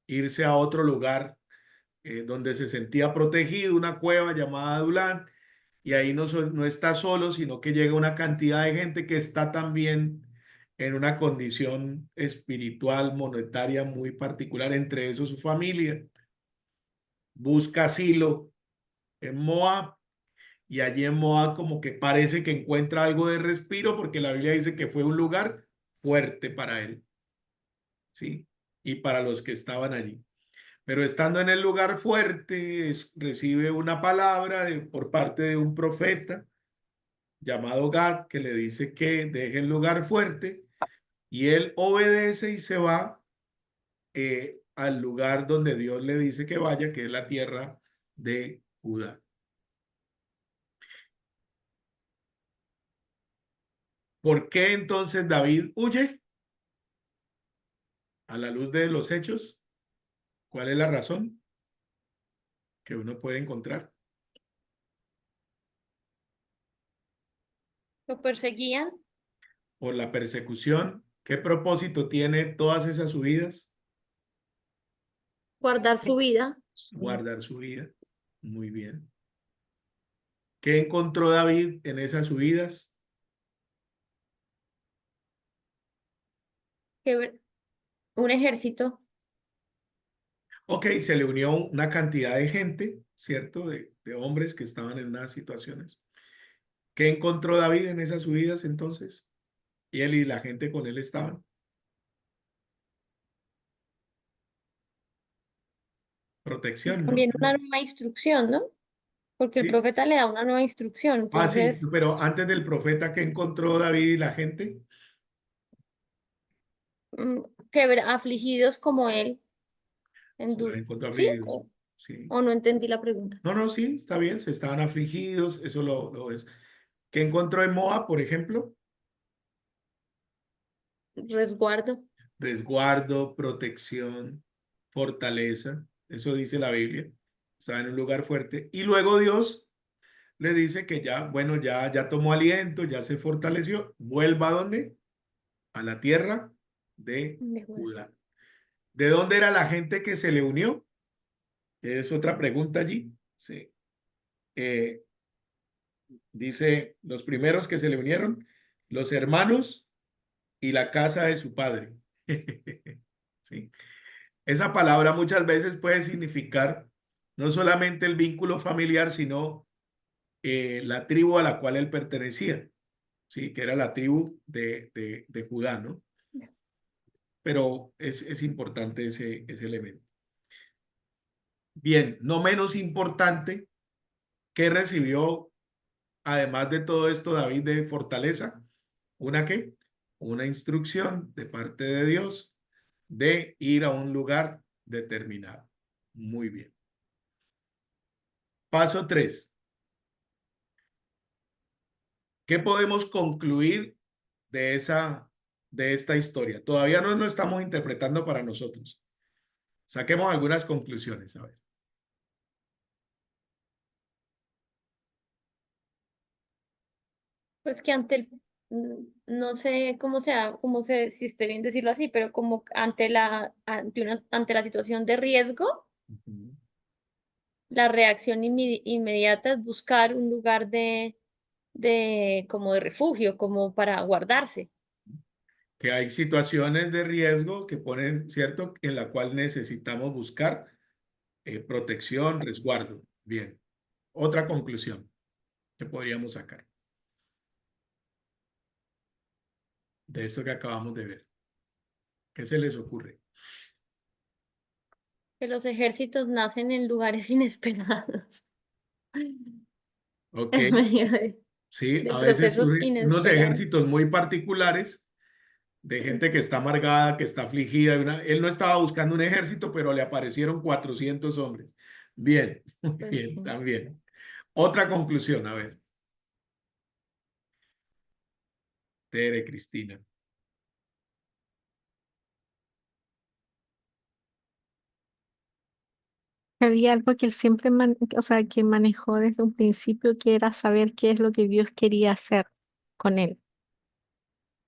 irse a otro lugar donde se sentía protegido, una cueva llamada Adulán, y ahí no está solo, sino que llega una cantidad de gente que está también en una condición espiritual, monetaria muy particular, entre eso su familia. Busca asilo en Moab y allí en Moab como que parece que encuentra algo de respiro porque la Biblia dice que fue un lugar fuerte para él, ¿sí? Y para los que estaban allí. Pero estando en el lugar fuerte, recibe una palabra por parte de un profeta llamado Gad que le dice que deje el lugar fuerte y él obedece y se va al lugar donde Dios le dice que vaya, que es la tierra de Judá. ¿Por qué entonces David huye? A la luz de los hechos, ¿cuál es la razón que uno puede encontrar? Lo perseguían, Por la persecución. ¿Qué propósito tiene todas esas subidas? guardar su vida. Guardar su vida. Muy bien. ¿Qué encontró David en esas subidas? Que un ejército. Ok, se le unió una cantidad de gente, ¿cierto? De hombres que estaban en unas situaciones. ¿Qué encontró David en esas subidas entonces? Y él y la gente con él estaban. Protección, ¿no? También una nueva instrucción, ¿no? Porque el Sí. profeta le da una nueva instrucción. Ah, sí, Entonces, pero antes del profeta, ¿qué encontró David y la gente? mm, afligidos como él. Se los encontró ¿Sí? afligidos. Sí. O no entendí la pregunta. No, no, sí, está bien, se estaban afligidos, eso lo es. ¿Qué encontró en Moab, por ejemplo? resguardo. resguardo, protección, fortaleza. Eso dice la Biblia. Estaba en un lugar fuerte. Y luego Dios le dice que ya, bueno, ya tomó aliento, ya se fortaleció. ¿Vuelva a dónde? A la tierra de de Judá. Judá. ¿De dónde era la gente que se le unió? Es otra pregunta allí. Sí. Eh, dice, los primeros que se le unieron, los hermanos y la casa de su padre. Sí. Esa palabra muchas veces puede significar no solamente el vínculo familiar, sino la tribu a la cual él pertenecía, ¿sí? Que era la tribu de Judá, ¿no? Pero es importante ese elemento. Bien, no menos importante, ¿qué recibió además de todo esto David de fortaleza? ¿Una qué? Una instrucción de parte de Dios de ir a un lugar determinado. Muy bien. Paso 3. ¿Qué podemos concluir de esta historia? Todavía no lo estamos interpretando para nosotros. Saquemos algunas conclusiones, a ver. Pues que ante el, no sé cómo sea, si esté bien decirlo así, pero como ante la situación de riesgo, Ujú. la reacción inmediata es buscar un lugar como de refugio, como para guardarse. Que hay situaciones de riesgo que ponen, ¿cierto? En la cual necesitamos buscar protección, resguardo. Bien. Otra conclusión que podríamos sacar de esto que acabamos de ver. ¿Qué se les ocurre? Que los ejércitos nacen en lugares inesperados, Ok, en medio sí, de a veces procesos surgen unos inesperados. ejércitos muy particulares de Sí, gente que está amargada, que está afligida. Él no estaba buscando un ejército, pero le aparecieron 400 hombres. Bien, muy pues bien, sí. también. Otra conclusión, a ver, Tere, Cristina. Había algo que él siempre, o sea, que manejó desde un principio, que era saber qué es lo que Dios quería hacer con él,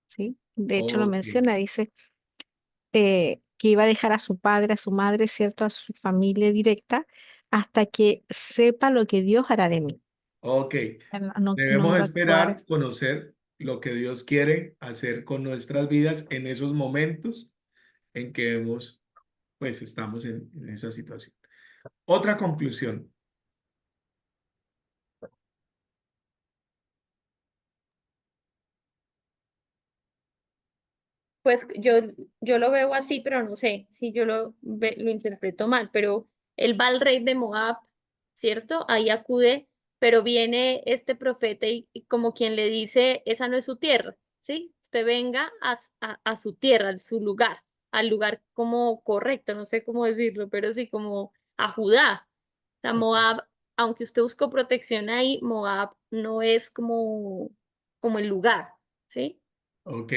¿sí? De hecho lo Ok, menciona, dice que iba a dejar a su padre, a su madre, ¿cierto? A su familia directa, hasta que sepa lo que Dios hará de mí. ok. No Debemos iba a actuar. esperar conocer lo que Dios quiere hacer con nuestras vidas en esos momentos en que pues estamos en esa situación. Otra conclusión. Pues yo lo veo así, pero no sé si yo lo interpreto mal, pero él va al rey de Moab, ¿cierto? Ahí acude, pero viene este profeta y como quien le dice, esa no es su tierra, ¿sí? Usted venga a su tierra, a su lugar, al lugar como correcto, no sé cómo decirlo, pero sí como a Judá. O sea, Moab, aunque usted buscó protección ahí, Moab no es como el lugar, ¿sí? Ok,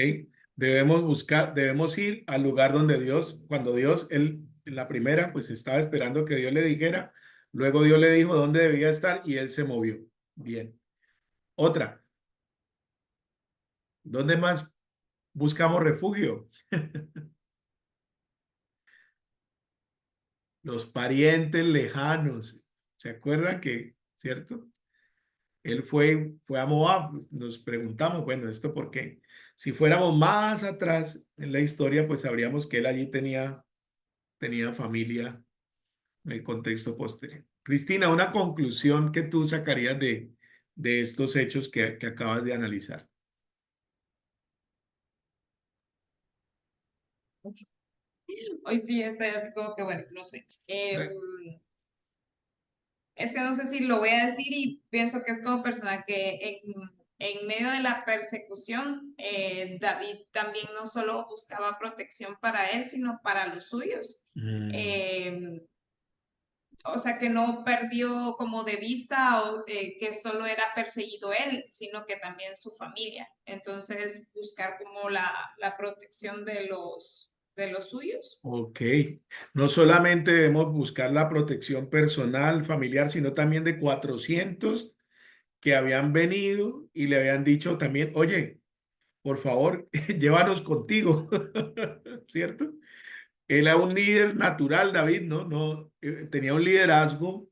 debemos ir al lugar donde Dios, cuando Dios, él en la primera, pues estaba esperando que Dios le dijera, luego Dios le dijo dónde debía estar y él se movió. Bien. Otra, ¿dónde más buscamos refugio? Los parientes lejanos. ¿Se acuerdan que, cierto? Él fue a Moab. Nos preguntamos, bueno, ¿esto por qué? Si fuéramos más atrás en la historia, pues sabríamos que él allí tenía familia en el contexto posterior. Cristina, una conclusión que tú sacarías de estos hechos que acabas de analizar. Hoy sí estoy así como que, bueno, no sé. Es que no sé si lo voy a decir y pienso que es como persona que en medio de la persecución, David también no solo buscaba protección para él, sino para los suyos. Mm, Eh, o sea, que no perdió como de vista o, que solo era perseguido él, sino que también su familia. Entonces, buscar como la protección de los suyos. Ok, no solamente debemos buscar la protección personal, familiar, sino también de 400 que habían venido y le habían dicho también, oye, por favor, llévanos contigo, ¿cierto? Él era un líder natural, David, ¿no? No, tenía un liderazgo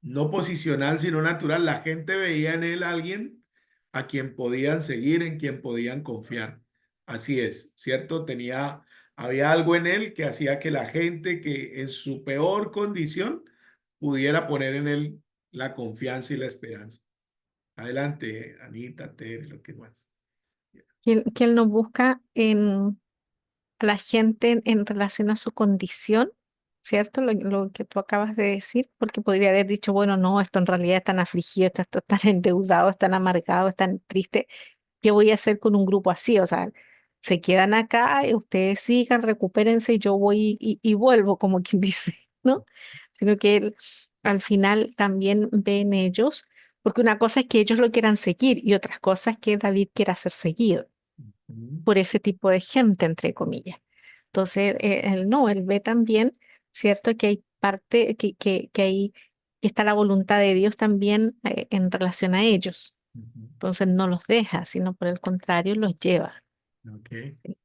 no posicional, sino natural. La gente veía en él a alguien a quien podían seguir, en quien podían confiar. Así es, ¿cierto? Había algo en él que hacía que la gente que en su peor condición pudiera poner en él la confianza y la esperanza. Adelante, Anita, Tere, lo que más. Que él no busca a la gente en relación a su condición, ¿cierto? Lo que tú acabas de decir, porque podría haber dicho, bueno, no, esto en realidad están afligidos, están endeudados, están amargados, están tristes. ¿Qué voy a hacer con un grupo así? O sea, se quedan acá, ustedes sigan, recupérense, y yo voy y vuelvo, como quien dice, ¿no? Sino que él al final también ve en ellos, porque una cosa es que ellos lo quieran seguir y otra cosa es que David quiera ser seguido Ujú, por ese tipo de gente, entre comillas. Entonces, él no, él ve también, ¿cierto? Que hay parte, que está la voluntad de Dios también en relación a ellos. ujú. Entonces no los deja, sino por el contrario los lleva, Ok, ¿sí?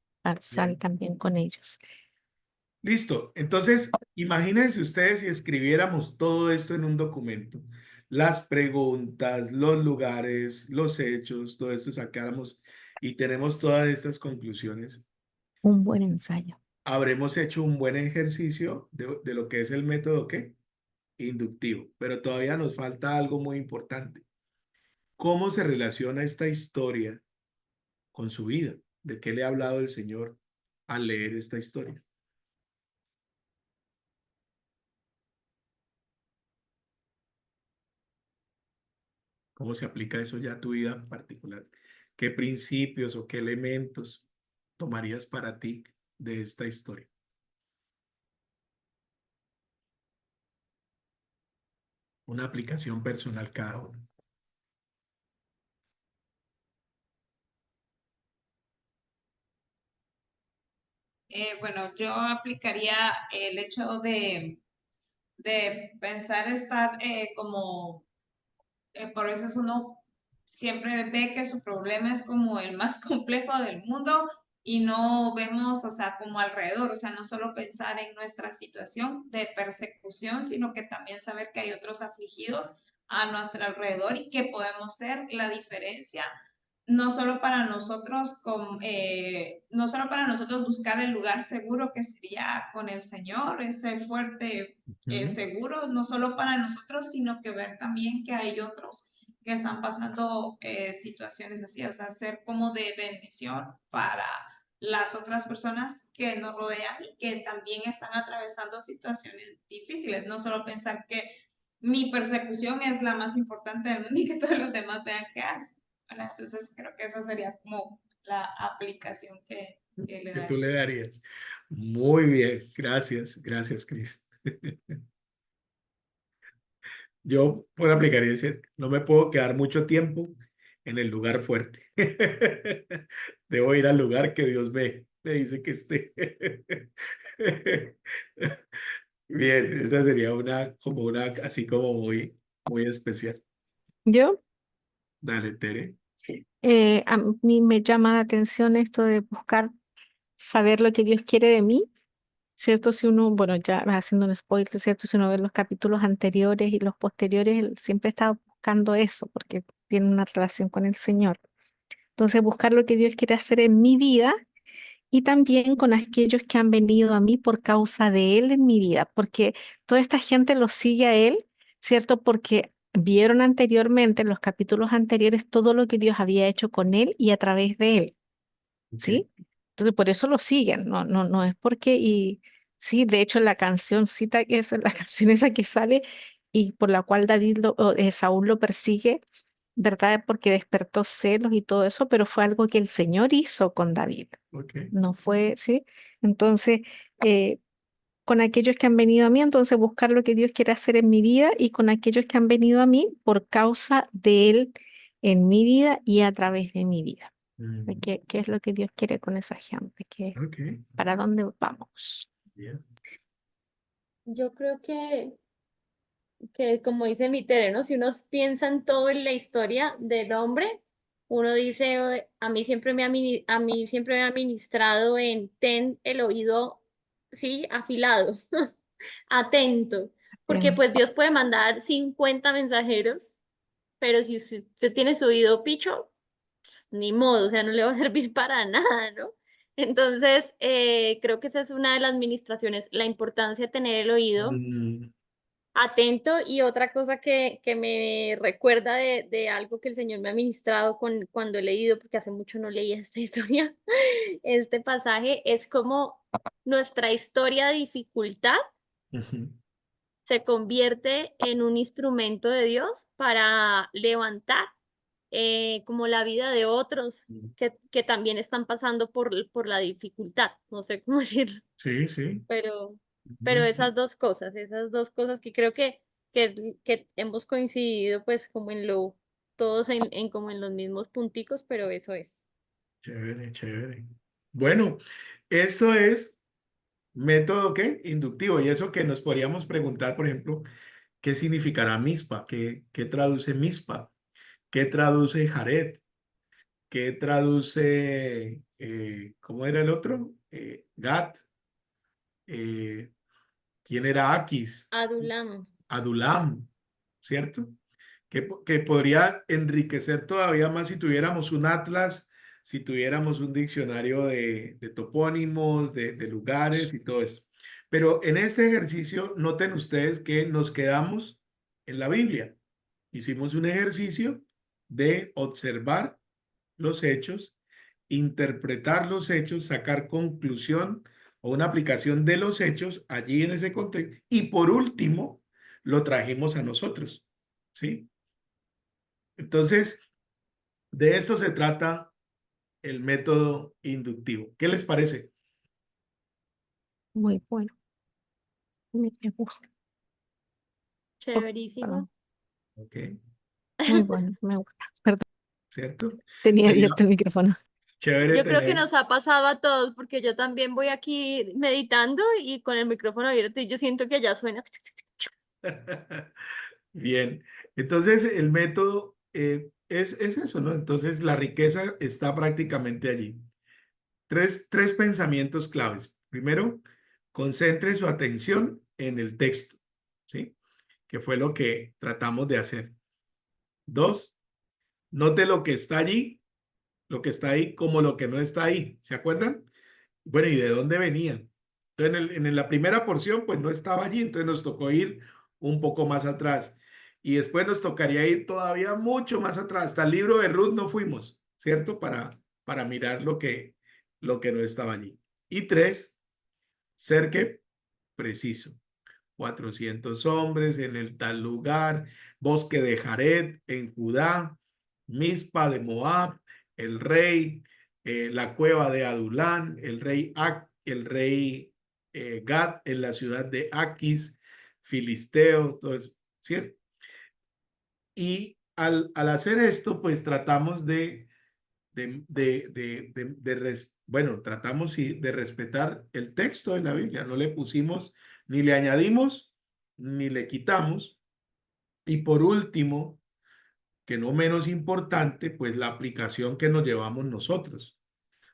Sale bien. también con ellos. Listo. Entonces, imagínense ustedes si escribiéramos todo esto en un documento. Las preguntas, los lugares, los hechos, todo esto sacáramos y tenemos todas estas conclusiones. Un buen ensayo. Habremos hecho un buen ejercicio de lo que es el método ¿qué? Inductivo, pero todavía nos falta algo muy importante. ¿Cómo se relaciona esta historia con su vida? ¿De qué le ha hablado el Señor al leer esta historia? ¿Cómo se aplica eso ya a tu vida particular? ¿Qué principios o qué elementos tomarías para ti de esta historia? Una aplicación personal cada uno. Bueno, yo aplicaría el hecho de pensar estar como por veces uno siempre ve que su problema es como el más complejo del mundo y no vemos, o sea, como alrededor, o sea, no solo pensar en nuestra situación de persecución, sino que también saber que hay otros afligidos a nuestro alrededor y que podemos ser la diferencia no solo para nosotros, no solo para nosotros buscar el lugar seguro que sería con el Señor, ese fuerte Ujú, seguro, no solo para nosotros, sino que ver también que hay otros que están pasando situaciones así, o sea, ser como de bendición para las otras personas que nos rodean y que también están atravesando situaciones difíciles, no solo pensar que mi persecución es la más importante del mundo y que todos los demás vean que hay. Bueno, entonces creo que esa sería como la aplicación que le que tú daría. le darías. Muy bien, gracias, gracias, Cris. Yo por aplicar y decir, no me puedo quedar mucho tiempo en el lugar fuerte. Debo ir al lugar que Dios me dice que esté. Bien, esa sería como una, así como muy, muy especial. Yo, Dale, Tere. a mí me llama la atención esto de buscar saber lo que Dios quiere de mí, ¿cierto? Si uno, bueno, ya haciendo un spoiler, ¿cierto? Si uno ve los capítulos anteriores y los posteriores, él siempre está buscando eso, porque tiene una relación con el Señor. Entonces, buscar lo que Dios quiere hacer en mi vida y también con aquellos que han venido a mí por causa de Él en mi vida, porque toda esta gente lo sigue a Él, ¿cierto? Porque vieron anteriormente, en los capítulos anteriores, todo lo que Dios había hecho con Él y a través de Él. Ok, ¿Sí? Entonces por eso lo siguen, no es porque, y sí, de hecho la canción cita que es la canción esa que sale y por la cual Saúl lo persigue, ¿verdad? Porque despertó celos y todo eso, pero fue algo que el Señor hizo con David, ok. no fue, ¿sí? Entonces, eh, con aquellos que han venido a mí, entonces buscar lo que Dios quiere hacer en mi vida y con aquellos que han venido a mí por causa de Él en mi vida y a través de mi vida. Mm, ¿Qué es lo que Dios quiere con esa gente? ok, ¿Para dónde vamos? bien. Yo creo que como dice mi ¿no? Si uno piensa en todo en la historia del hombre, uno dice, a mí siempre a mí siempre me ha ministrado en ten el oído, sí, afilado, atento, porque Bien, pues Dios puede mandar 50 mensajeros, pero si usted tiene su oído picho, pues, ni modo, o sea, no le va a servir para nada, ¿no? Entonces, creo que esa es una de las ministraciones, la importancia de tener el oído Mm, atento. Y otra cosa que me recuerda de algo que el Señor me ha ministrado cuando he leído, porque hace mucho no leía esta historia, este pasaje, es como nuestra historia de dificultad ujú, se convierte en un instrumento de Dios para levantar como la vida de otros mm. que también están pasando por la dificultad, no sé cómo decirlo, Sí, sí. pero, pero Ujú, esas dos cosas que creo que hemos coincidido pues como en todos en como en los mismos punticos, pero eso es. chévere, chévere. Bueno, esto es método, ¿qué? Inductivo. Y eso que nos podríamos preguntar, por ejemplo, ¿qué significará mispa? ¿Qué traduce mispa? ¿Qué traduce Jared? ¿Qué traduce, cómo era el otro? Gat. Eh, ¿Quién era Aquis? Adulam. Adulam, ¿cierto? Que podría enriquecer todavía más si tuviéramos un atlas, si tuviéramos un diccionario de topónimos, de lugares y todo eso. Pero en este ejercicio, noten ustedes que nos quedamos en la Biblia. Hicimos un ejercicio de observar los hechos, interpretar los hechos, sacar conclusión o una aplicación de los hechos allí en ese contexto. Y por último, lo trajimos a nosotros, ¿sí? Entonces, de esto se trata el método inductivo. ¿Qué les parece? muy bueno, me gusta. Oh, Chéverísimo. perdón, Ok, muy bueno, me gusta. Perdón, ¿cierto? tenía Sería abierto el micrófono. chévere Yo creo que tener. nos ha pasado a todos, porque yo también voy aquí meditando y con el micrófono abierto y yo siento que allá suena. Bien, entonces el método es eso, ¿no? Entonces la riqueza está prácticamente allí. Tres pensamientos claves. Primero, concentre su atención en el texto, ¿sí? Que fue lo que tratamos de hacer. Dos, note lo que está allí, lo que está ahí como lo que no está ahí. ¿Se acuerdan? Bueno, ¿y de dónde venían? Entonces, en la primera porción, pues no estaba allí, entonces nos tocó ir un poco más atrás. Y después nos tocaría ir todavía mucho más atrás. Hasta el libro de Ruth no fuimos, ¿cierto? Para mirar lo que no estaba allí. Y tres, ser que preciso. 400 hombres en el tal lugar, bosque de Jared en Judá, Mizpa de Moab, el rey, la cueva de Adulán, el rey Gad en la ciudad de Aquis, Filisteo, todo eso, ¿cierto? Y al hacer esto, pues tratamos bueno, tratamos sí, de respetar el texto de la Biblia, no le pusimos, ni le añadimos, ni le quitamos. Y por último, que no menos importante, pues la aplicación que nos llevamos nosotros,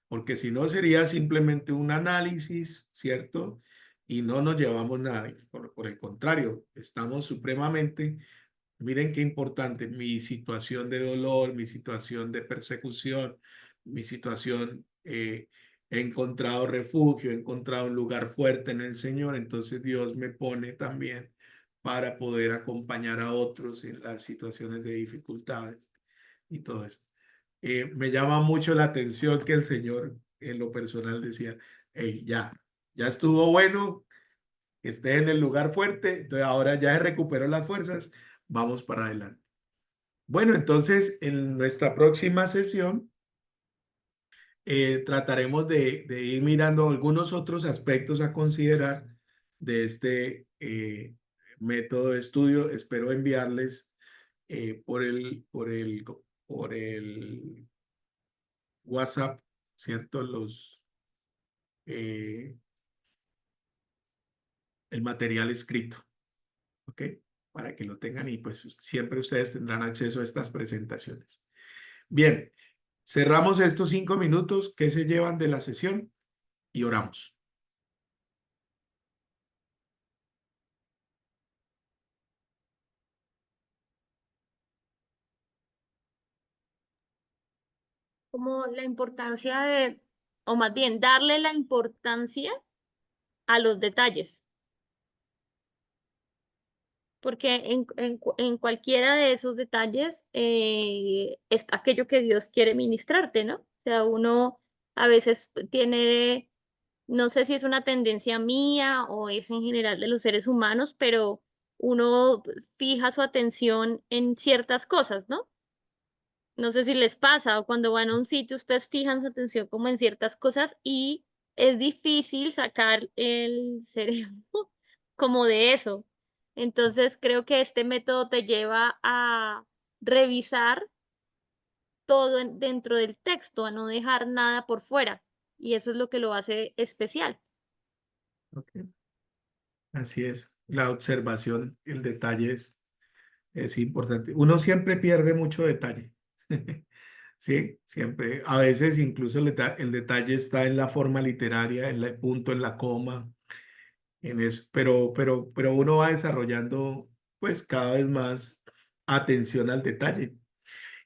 porque si no sería simplemente un análisis, ¿cierto? Y no nos llevamos nada. Por el contrario, estamos supremamente. Miren qué importante, mi situación de dolor, mi situación de persecución, mi situación, he encontrado refugio, he encontrado un lugar fuerte en el Señor, entonces Dios me pone también para poder acompañar a otros en las situaciones de dificultades y todo esto. Me llama mucho la atención que el Señor en lo personal decía, hey, ya estuvo bueno, que esté en el lugar fuerte, entonces ahora ya se recuperó las fuerzas, vamos para adelante. Bueno, entonces en nuestra próxima sesión trataremos de ir mirando algunos otros aspectos a considerar de este método de estudio. Espero enviarles por el WhatsApp, ¿cierto? Eh, el material escrito, ¿ok? Para que lo tengan y pues siempre ustedes tendrán acceso a estas presentaciones. Bien, cerramos estos 5 minutos que se llevan de la sesión y oramos. Como la importancia de, o más bien, darle la importancia a los detalles, porque en cualquiera de esos detalles está aquello que Dios quiere ministrarte, ¿no? O sea, uno a veces tiene, no sé si es una tendencia mía o es en general de los seres humanos, pero uno fija su atención en ciertas cosas, ¿no? No sé si les pasa o cuando van a un sitio, ustedes fijan su atención como en ciertas cosas y es difícil sacar el cerebro como de eso. Entonces creo que este método te lleva a revisar todo dentro del texto, a no dejar nada por fuera. Y eso es lo que lo hace especial. ¿Ok? Así es, la observación, el detalle es importante. Uno siempre pierde mucho detalle. Sí, siempre. A veces incluso el detalle está en la forma literaria, en el punto, en la coma, en eso. Pero uno va desarrollando pues cada vez más atención al detalle.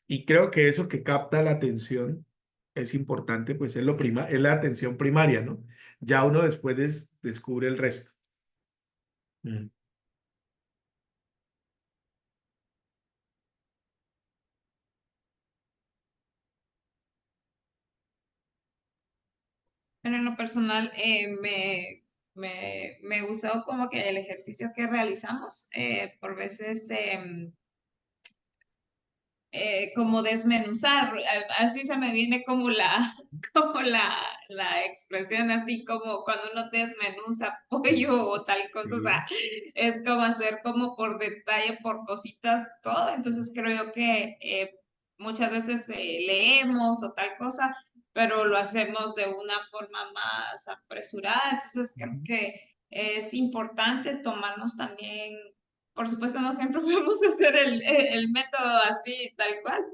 Y creo que eso que capta la atención es importante, pues es la atención primaria, ¿no? Ya uno después descubre el resto. Mm. Pero en lo personal, me gustó como que el ejercicio que realizamos, por veces como desmenuzar, así se me viene como como la expresión, así como cuando uno desmenuza pollo o tal cosa, o Sí. sea, es como hacer como por detalle, por cositas, todo. Entonces creo yo que muchas veces leemos o tal cosa, pero lo hacemos de una forma más apresurada. Entonces creo Ujú. que es importante tomarnos también, por supuesto, no siempre podemos hacer el método así, tal cual,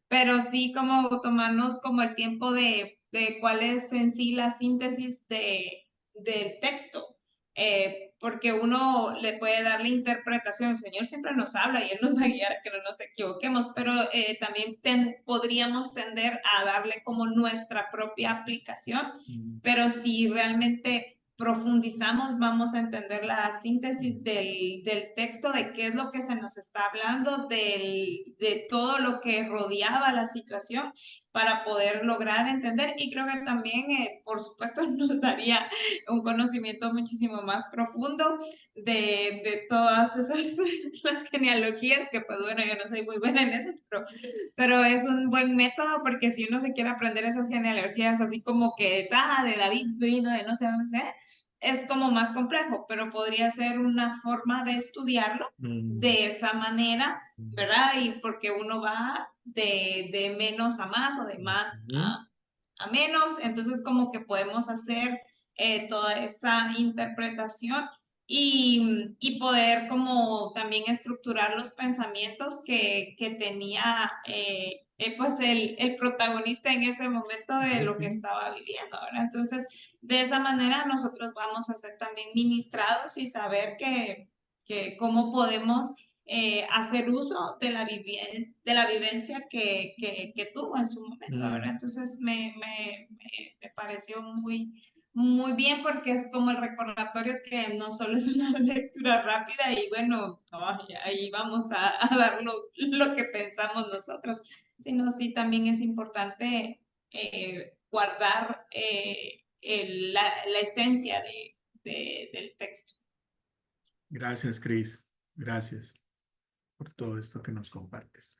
pero sí como tomarnos como el tiempo de cuál es en sí la síntesis del texto. Porque uno le puede dar la interpretación, el Señor siempre nos habla y Él nos va a guiar a que no nos equivoquemos, pero también podríamos tender a darle como nuestra propia aplicación, Mm. pero si realmente profundizamos, vamos a entender la síntesis del texto, de qué es lo que se nos está hablando, de todo lo que rodeaba la situación para poder lograr entender. Y creo que también, por supuesto, nos daría un conocimiento muchísimo más profundo de todas esas las genealogías, que pues bueno, yo no soy muy buena en eso, pero es un buen método porque si uno se quiere aprender esas genealogías así como que de David vino de no sé dónde sé, es como más complejo, pero podría ser una forma de estudiarlo Mm. de esa manera, Mm. ¿verdad? Y porque uno va de menos a más o de más Ujú. a menos, entonces como que podemos hacer toda esa interpretación y poder como también estructurar los pensamientos que tenía pues el protagonista en ese momento de lo que Ujú. estaba viviendo, ¿verdad? Entonces, de esa manera nosotros vamos a ser también ministrados y saber que cómo podemos hacer uso de de la vivencia que tuvo en su momento, ¿verdad? Mm. Entonces, me pareció muy bien porque es como el recordatorio que no solo es una lectura rápida y bueno, ahí vamos a dar lo que pensamos nosotros, sino sí también es importante guardar la esencia del texto. Gracias, Cris. Gracias por todo esto que nos compartes.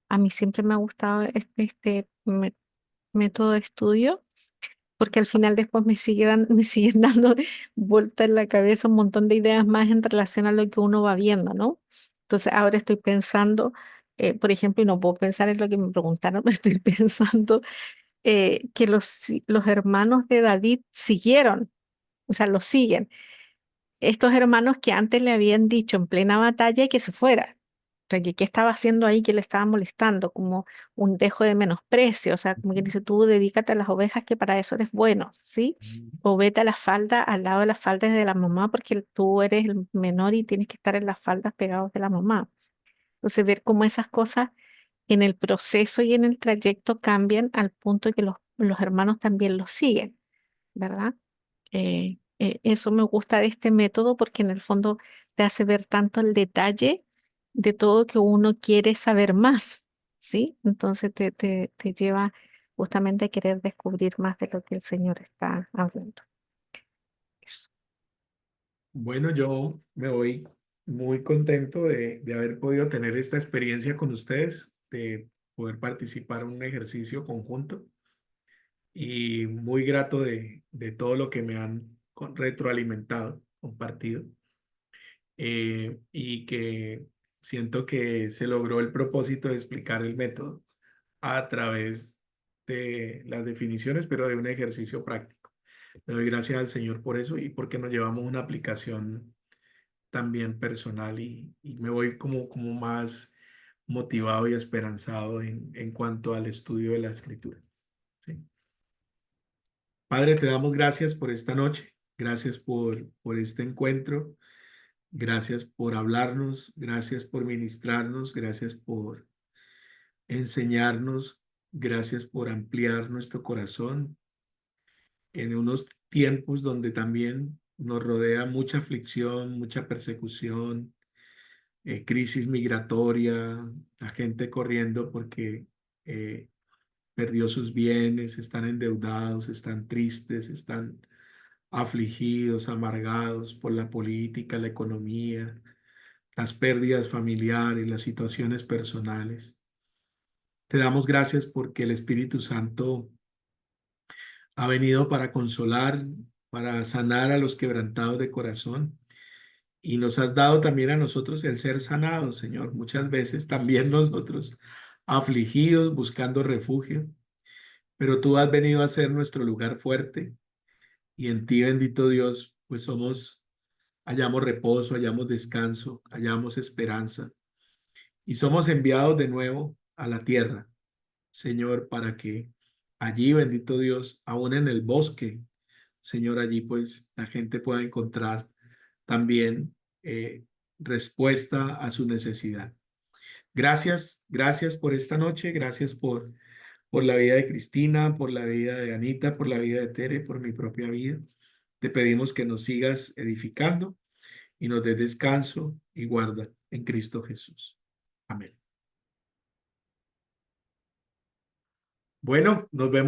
A mí siempre me ha gustado este método de estudio, porque al final después me siguen dando vuelta en la cabeza un montón de ideas más en relación a lo que uno va viendo, ¿no? Entonces ahora estoy pensando, por ejemplo, y no puedo pensar en lo que me preguntaron, pero estoy pensando que los hermanos de David siguieron, o sea, los siguen. Estos hermanos que antes le habían dicho en plena batalla que se fuera. O sea, que qué estaba haciendo ahí, que le estaba molestando, como un dejo de menosprecio, o sea, como que dice, tú dedícate a las ovejas que para eso eres bueno, ¿sí? O vete a la falda, al lado de las faldas de la mamá, porque tú eres el menor y tienes que estar en las faldas pegados de la mamá. Entonces, ver cómo esas cosas en el proceso y en el trayecto cambian al punto de que los hermanos también los siguen, ¿verdad? Eso me gusta de este método porque en el fondo te hace ver tanto el detalle de todo que uno quiere saber más, ¿sí? Entonces te lleva justamente a querer descubrir más de lo que el Señor está hablando. Eso. Bueno, yo me voy muy contento de haber podido tener esta experiencia con ustedes, de poder participar en un ejercicio conjunto y muy grato de todo lo que me han retroalimentado, compartido, y que siento que se logró el propósito de explicar el método a través de las definiciones, pero de un ejercicio práctico. Le doy gracias al Señor por eso y porque nos llevamos una aplicación también personal y me voy como más motivado y esperanzado en cuanto al estudio de la escritura. ¿Sí? Padre, te damos gracias por esta noche, gracias por este encuentro, gracias por hablarnos, gracias por ministrarnos, gracias por enseñarnos, gracias por ampliar nuestro corazón en unos tiempos donde también nos rodea mucha aflicción, mucha persecución, crisis migratoria, la gente corriendo porque eh, perdió sus bienes, están endeudados, están tristes, están afligidos, amargados por la política, la economía, las pérdidas familiares, las situaciones personales. Te damos gracias porque el Espíritu Santo ha venido para consolar, para sanar a los quebrantados de corazón. Y nos has dado también a nosotros el ser sanados, Señor. Muchas veces también nosotros afligidos, buscando refugio, pero tú has venido a ser nuestro lugar fuerte y en ti, bendito Dios, pues hallamos reposo, hallamos descanso, hallamos esperanza y somos enviados de nuevo a la tierra, Señor, para que allí, bendito Dios, aún en el bosque, Señor, allí pues la gente pueda encontrar también respuesta a su necesidad. Gracias, gracias por esta noche, gracias por la vida de Cristina, por la vida de Anita, por la vida de Tere, por mi propia vida. Te pedimos que nos sigas edificando y nos des descanso y guarda en Cristo Jesús. Amén. Bueno, nos vemos.